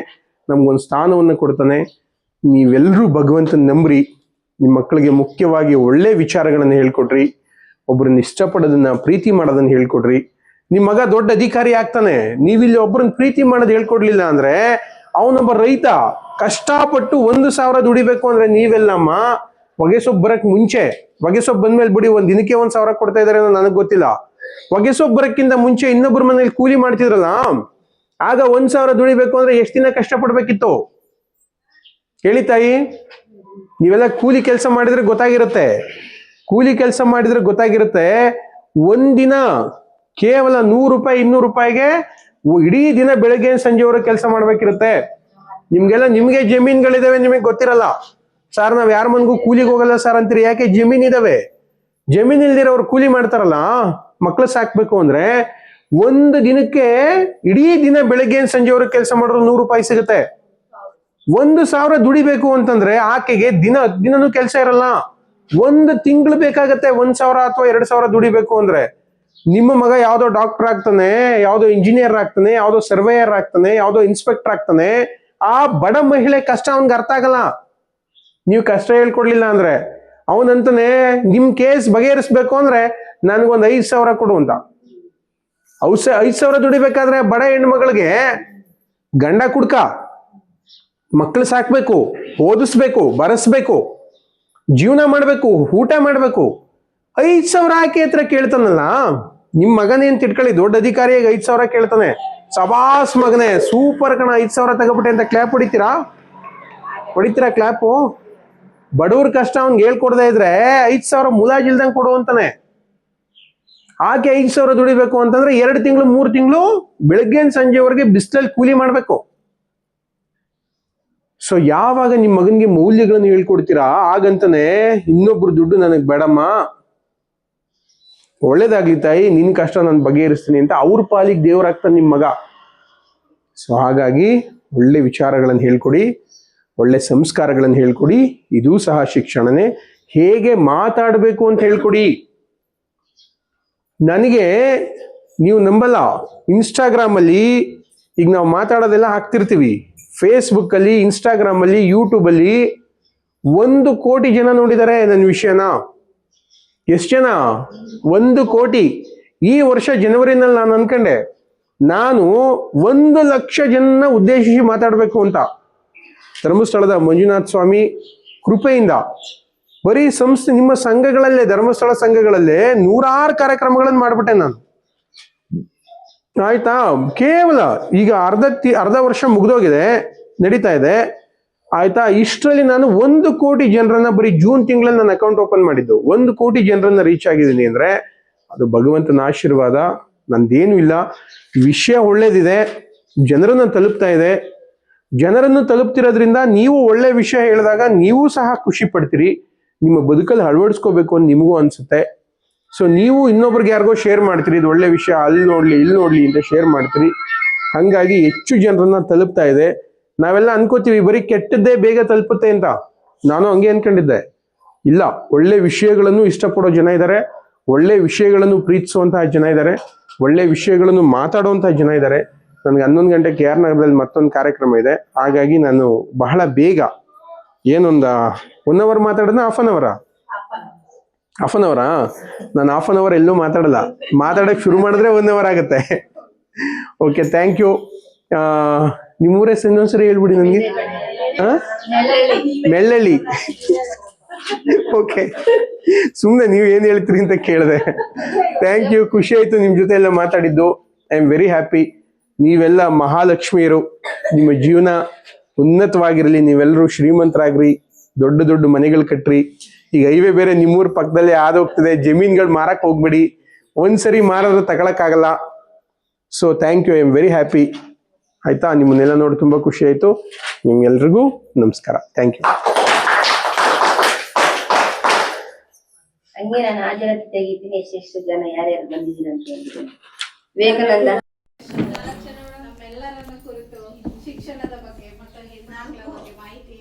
ನಮ್ಗೊಂದು ಸ್ಥಾನವನ್ನು ಕೊಡ್ತಾನೆ. ನೀವೆಲ್ಲರೂ ಭಗವಂತನ ನಂಬ್ರಿ. ನಿಮ್ಮ ಮಕ್ಕಳಿಗೆ ಮುಖ್ಯವಾಗಿ ಒಳ್ಳೆ ವಿಚಾರಗಳನ್ನು ಹೇಳ್ಕೊಡ್ರಿ. ಒಬ್ಬರನ್ನ ಇಷ್ಟಪಡೋದನ್ನ, ಪ್ರೀತಿ ಮಾಡೋದನ್ನ ಹೇಳ್ಕೊಡ್ರಿ. ನಿಮ್ಮ ಮಗ ದೊಡ್ಡ ಅಧಿಕಾರಿ ಆಗ್ತಾನೆ, ನೀವಿಲ್ಲಿ ಒಬ್ಬರನ್ನ ಪ್ರೀತಿ ಮಾಡೋದು ಹೇಳ್ಕೊಡ್ಲಿಲ್ಲ ಅಂದ್ರೆ ಅವನೊಬ್ಬ ರೈತ ಕಷ್ಟಪಟ್ಟು 1,000 ದುಡಿಬೇಕು ಅಂದ್ರೆ ನೀವೆಲ್ಲಮ್ಮ ಹೊಗೆ ಸೊಪ್ಪು ಬರಕ್ ಮುಂಚೆ, ಹೊಗೆ ಸೊಪ್ಪು ಬಂದ್ಮೇಲೆ ಬಿಡಿ ಒಂದ್ ದಿನಕ್ಕೆ 1,000 ಕೊಡ್ತಾ ಇದಾರೆ ಅನ್ನೋ ನನಗ್ ಗೊತ್ತಿಲ್ಲ. ಹೊಗೆ ಸೊಪ್ಪು ಬರಕ್ಕಿಂತ ಮುಂಚೆ ಇನ್ನೊಬ್ಬರ ಮನೇಲಿ ಕೂಲಿ ಮಾಡ್ತಿದ್ರಲ್ಲ, ಆಗ 1,000 ದುಡಿಬೇಕು ಅಂದ್ರೆ ಎಷ್ಟು ದಿನ ಕಷ್ಟಪಡ್ಬೇಕಿತ್ತು ಹೇಳಿ ತಾಯಿ? ನೀವೆಲ್ಲ ಕೂಲಿ ಕೆಲಸ ಮಾಡಿದ್ರೆ ಗೊತ್ತಾಗಿರುತ್ತೆ. ಕೂಲಿ ಕೆಲಸ ಮಾಡಿದ್ರೆ ಗೊತ್ತಾಗಿರುತ್ತೆ. ಒಂದಿನ ಕೇವಲ 100 ರೂಪಾಯಿ 200 ರೂಪಾಯಿಗೆ ಇಡೀ ದಿನ ಬೆಳಗ್ಗೆ ಸಂಜೆವರೆಗೆ ಕೆಲಸ ಮಾಡ್ಬೇಕಿರುತ್ತೆ. ನಿಮ್ಗೆ ಜಮೀನ್ಗಳಿದಾವೆ, ನಿಮಗೆ ಗೊತ್ತಿರಲ್ಲ. ಸರ್ ನಾವ್ ಯಾರ ಮನ್ಗೂ ಕೂಲಿಗೆ ಹೋಗಲ್ಲ ಸರ್ ಅಂತೀರಿ, ಯಾಕೆ? ಜಮೀನ್ ಇದಾವೆ. ಜಮೀನ್ ಇಲ್ದಿರೋರು ಕೂಲಿ ಮಾಡ್ತಾರಲ್ಲ, ಮಕ್ಳು ಸಾಕ್ಬೇಕು ಅಂದ್ರೆ ಒಂದು ದಿನಕ್ಕೆ ಇಡೀ ದಿನ ಬೆಳಗ್ಗೆ ಸಂಜೆವರೆಗೆ ಕೆಲಸ ಮಾಡಿದ್ರು 100 ರೂಪಾಯಿ ಸಿಗುತ್ತೆ. 1,000 ದುಡಿಬೇಕು ಅಂತಂದ್ರೆ ಆಕೆಗೆ ದಿನನೂ ಕೆಲಸ ಇರಲ್ಲ. 1 ತಿಂಗಳು ಬೇಕಾಗತ್ತೆ 1,000 ಅಥವಾ 2,000 ದುಡಿಬೇಕು ಅಂದ್ರೆ. ನಿಮ್ಮ ಮಗ ಯಾವ್ದೋ ಡಾಕ್ಟರ್ ಆಗ್ತಾನೆ, ಯಾವ್ದೋ ಇಂಜಿನಿಯರ್ ಆಗ್ತಾನೆ, ಯಾವ್ದೋ ಸರ್ವೇಯರ್ ಆಗ್ತಾನೆ, ಯಾವ್ದೋ ಇನ್ಸ್ಪೆಕ್ಟರ್ ಆಗ್ತಾನೆ. ಆ ಬಡ ಮಹಿಳೆ ಕಷ್ಟ ಅವನ್ಗೆ ಅರ್ಥ ಆಗಲ್ಲ. ನೀವು ಕಷ್ಟ ಹೇಳ್ಕೊಡ್ಲಿಲ್ಲ ಅಂದ್ರೆ ಅವನಂತಾನೆ ನಿಮ್ ಕೇಸ್ ಬಗೆಹರಿಸ್ಬೇಕು ಅಂದ್ರೆ ನನ್ಗೊಂದ್ 5,000 ಕೊಡು ಅಂತ. 5,000 ದುಡಿಬೇಕಾದ್ರೆ ಬಡ ಹೆಣ್ಮಗಳಿಗೆ ಗಂಡ ಕುಡ್ಕ, ಮಕ್ಳು ಸಾಕ್ಬೇಕು, ಓದಿಸ್ಬೇಕು, ಬರೆಸ್ಬೇಕು, ಜೀವನ ಮಾಡ್ಬೇಕು, ಊಟ ಮಾಡ್ಬೇಕು. 5,000 ಆಕೆ ಹತ್ರ ಕೇಳ್ತಾನಲ್ಲ. ನಿಮ್ ಮಗನೇನ್ ತಿಟ್ಕೊಳ್ಳಿ, ದೊಡ್ಡ ಅಧಿಕಾರಿಯಾಗಿ 5,000 ಕೇಳ್ತಾನೆ. ಸಬಾಸ್ ಮಗನೇ, ಸೂಪರ್ ಕಣ, 5,000 ತಗೋಬಿಟ್ಟೆ ಅಂತ ಕ್ಲಾಪ್ ಹೊಡಿತೀರಾ ಕ್ಲಾಪು? ಬಡವ್ರ ಕಷ್ಟ ಅವ್ನ್ಗೆ ಹೇಳ್ಕೊಡ್ದೇ ಇದ್ರೆ 5,000 ಮುಲಾಜಿಲ್ದಂಗ್ ಕೊಡು ಅಂತಾನೆ. ಆಕೆ 5,000 ದುಡಿಬೇಕು ಅಂತಂದ್ರೆ 2 ತಿಂಗಳು 3 ತಿಂಗಳು ಬೆಳಗ್ಗೆ ಸಂಜೆವರೆಗೆ ಬಿಸಿಲಲ್ಲಿ ಕೂಲಿ ಮಾಡ್ಬೇಕು. ಸೊ ಯಾವಾಗ ನಿಮ್ ಮಗನ್ಗೆ ಮೌಲ್ಯಗಳನ್ನು ಹೇಳ್ಕೊಡ್ತೀರಾ ಆಗಂತಾನೆ ಇನ್ನೊಬ್ರು ದುಡ್ಡು ನನಗ್ ಬೇಡಮ್ಮ, ಒಳ್ಳೇದಾಗ್ಲಿ ತಾಯಿ, ನಿನ್ ಕಷ್ಟ ನಾನು ಬಗೆಹರಿಸ್ತೀನಿ ಅಂತ ಅವ್ರ ಪಾಲಿಗೆ ದೇವರಾಗ್ತಾನೆ ನಿಮ್ ಮಗ. ಸೊ ಹಾಗಾಗಿ ಒಳ್ಳೆ ವಿಚಾರಗಳನ್ನು ಹೇಳ್ಕೊಡಿ, ಒಳ್ಳೆ ಸಂಸ್ಕಾರಗಳನ್ನು ಹೇಳ್ಕೊಡಿ. ಇದೂ ಸಹ ಶಿಕ್ಷಣನೇ. ಹೇಗೆ ಮಾತಾಡಬೇಕು ಅಂತ ಹೇಳ್ಕೊಡಿ. ನನಗೆ ನೀವು ನಂಬಲ್ಲ, ಇನ್ಸ್ಟಾಗ್ರಾಮ್ ಅಲ್ಲಿ ಈಗ ನಾವು ಮಾತಾಡೋದೆಲ್ಲ ಹಾಕ್ತಿರ್ತೀವಿ. ಫೇಸ್ಬುಕ್ ಅಲ್ಲಿ, ಇನ್ಸ್ಟಾಗ್ರಾಮ್ ಅಲ್ಲಿ, ಯೂಟ್ಯೂಬ್ ಅಲ್ಲಿ 1 ಕೋಟಿ ಜನ ನೋಡಿದ್ದಾರೆ ನನ್ನ ವಿಷಯನ. ಎಷ್ಟು ಜನ? 1 ಕೋಟಿ. ಈ ವರ್ಷ ಜನವರಿನಲ್ಲಿ ನಾನು ಅನ್ಕೊಂಡೆ ನಾನು 1 ಲಕ್ಷ ಜನ ಉದ್ದೇಶಿಸಿ ಮಾತಾಡಬೇಕು ಅಂತ. ಧರ್ಮಸ್ಥಳದ ಮಂಜುನಾಥ ಸ್ವಾಮಿ ಕೃಪೆಯಿಂದ ಬರೀ ಸಂಸ್ಥೆ, ನಿಮ್ಮ ಸಂಘಗಳಲ್ಲೇ, ಧರ್ಮಸ್ಥಳ ಸಂಘಗಳಲ್ಲೇ 100 ಕಾರ್ಯಕ್ರಮಗಳನ್ನು ಮಾಡ್ಬಿಟ್ಟೆ ನಾನು. ಆಯ್ತಾ? ಕೇವಲ ಈಗ ಅರ್ಧ ವರ್ಷ ಮುಗ್ದೋಗಿದೆ, ನಡೀತಾ ಇದೆ. ಆಯ್ತಾ? ಇಷ್ಟರಲ್ಲಿ ನಾನು 1 ಕೋಟಿ ಜನರನ್ನ ಬರೀ ಜೂನ್ ತಿಂಗಳಲ್ಲಿ ನನ್ನ ಅಕೌಂಟ್ ಓಪನ್ ಮಾಡಿದ್ದು. 1 ಕೋಟಿ ಜನರನ್ನ ರೀಚ್ ಆಗಿದ್ದೀನಿ ಅಂದ್ರೆ ಅದು ಭಗವಂತನ ಆಶೀರ್ವಾದ, ನಂದೇನು ಇಲ್ಲ. ವಿಷಯ ಒಳ್ಳೇದಿದೆ, ಜನರನ್ನ ತಲುಪ್ತಾ ಇದೆ. ಜನರನ್ನು ತಲುಪ್ತಿರೋದ್ರಿಂದ ನೀವು ಒಳ್ಳೆ ವಿಷಯ ಹೇಳಿದಾಗ ನೀವು ಸಹ ಖುಷಿ ಪಡ್ತೀರಿ. ನಿಮ್ಮ ಬದುಕಲ್ಲಿ ಅಳವಡಿಸ್ಕೋಬೇಕು ಅಂತ ನಿಮಗೂ ಅನ್ಸುತ್ತೆ. ಸೊ ನೀವು ಇನ್ನೊಬ್ರಿಗೆ ಯಾರಿಗೋ ಶೇರ್ ಮಾಡ್ತೀರಿ, ಇದು ಒಳ್ಳೆ ವಿಷಯ, ಅಲ್ಲಿ ನೋಡ್ಲಿ ಇಲ್ಲಿ ನೋಡ್ಲಿ ಅಂತ ಶೇರ್ ಮಾಡ್ತೀರಿ. ಹಂಗಾಗಿ ಹೆಚ್ಚು ಜನರನ್ನ ತಲುಪ್ತಾ ಇದೆ. ನಾವೆಲ್ಲ ಅನ್ಕೋತೀವಿ ಬರೀ ಕೆಟ್ಟದ್ದೇ ಬೇಗ ತಲುಪುತ್ತೆ ಅಂತ. ನಾನು ಹಂಗೆ ಅನ್ಕೊಂಡಿದ್ದೆ. ಇಲ್ಲ, ಒಳ್ಳೆ ವಿಷಯಗಳನ್ನು ಇಷ್ಟಪಡೋ ಜನ ಇದ್ದಾರೆ, ಒಳ್ಳೆ ವಿಷಯಗಳನ್ನು ಪ್ರೀತಿಸುವಂತಹ ಜನ ಇದ್ದಾರೆ, ಒಳ್ಳೆ ವಿಷಯಗಳನ್ನು ಮಾತಾಡುವಂತಹ ಜನ ಇದ್ದಾರೆ. ನನಗೆ 11 ಗಂಟೆಗೆ KR ನಗರದಲ್ಲಿ ಮತ್ತೊಂದು ಕಾರ್ಯಕ್ರಮ ಇದೆ. ಹಾಗಾಗಿ ನಾನು ಬಹಳ ಬೇಗ, ಏನೊಂದು 1 ಅವರ್ ಮಾತಾಡಿದ್ರೆ ಹಾಫ್ ಅನ್ ಅವರಾ? ನಾನು ಹಾಫ್ ಅನ್ ಅವರ್ ಎಲ್ಲೂ ಮಾತಾಡಲ್ಲ. ಮಾತಾಡಕ್ ಶುರು ಮಾಡಿದ್ರೆ 1 ಅವರ್ ಆಗುತ್ತೆ. Okay, thank you. ನಿಮ್ಮೂರ ಹೆಸರು ಇನ್ನೊಂದ್ಸರಿ ಹೇಳ್ಬಿಡಿ ನನಗೆ. ಮೆಳ್ಳಳ್ಳಿ. ಓಕೆ, ಸುಮ್ಮನೆ ನೀವು ಏನ್ ಹೇಳ್ತೀರಿ ಅಂತ ಕೇಳಿದೆ. ಥ್ಯಾಂಕ್ ಯು, ಖುಷಿ ಆಯ್ತು ನಿಮ್ ಜೊತೆ ಎಲ್ಲ ಮಾತಾಡಿದ್ದು. I am very happy. ನೀವೆಲ್ಲ ಮಹಾಲಕ್ಷ್ಮಿಯರು. ನಿಮ್ಮ ಜೀವನ ಉನ್ನತವಾಗಿರಲಿ, ನೀವೆಲ್ಲರೂ ಶ್ರೀಮಂತರಾಗ್ರಿ, ದೊಡ್ಡ ದೊಡ್ಡ ಮನೆಗಳು ಕಟ್ರಿ. ಈಗ ಹೈವೇ ಬೇರೆ ನಿಮ್ಮೂರ್ ಪಕ್ಕದಲ್ಲೇ ಹೋಗ್ತದೆ. ಜಮೀನ್ಗಳು ಮಾರಕ್ ಹೋಗ್ಬೇಡಿ, ಒಂದ್ಸರಿ ಮಾರಿದ್ರೆ ತಗೊಳಕ್ಕಾಗಲ್ಲ. So thank you, I am very happy. ಆಯ್ತಾ. ನಿಮ್ಮನ್ನೆಲ್ಲ ನೋಡಿ ತುಂಬಾ ಖುಷಿ ಆಯ್ತು. ನಿಮ್ಗೆಲ್ರಿಗೂ ನಮಸ್ಕಾರ. Thank you. ಹಂಗೆ ನಾನು ಹಾಜರಾತಿ ತೆಗಿತೀನಿ, ಎಷ್ಟೆಷ್ಟು ಜನ ಯಾರ್ಯಾರು ಬಂದಿದ್ದೀರಿ ಅಂತ ಹೇಳಿದ್ದೀನಿ. ವಿವೇಕಾನಂದ ನಮ್ಮೆಲ್ಲರನ್ನ ಕುರಿತು ಶಿಕ್ಷಣದ ಬಗ್ಗೆ ಮತ್ತು ಹೆಣ್ಮಕ್ಳ ಬಗ್ಗೆ ಮಾಹಿತಿ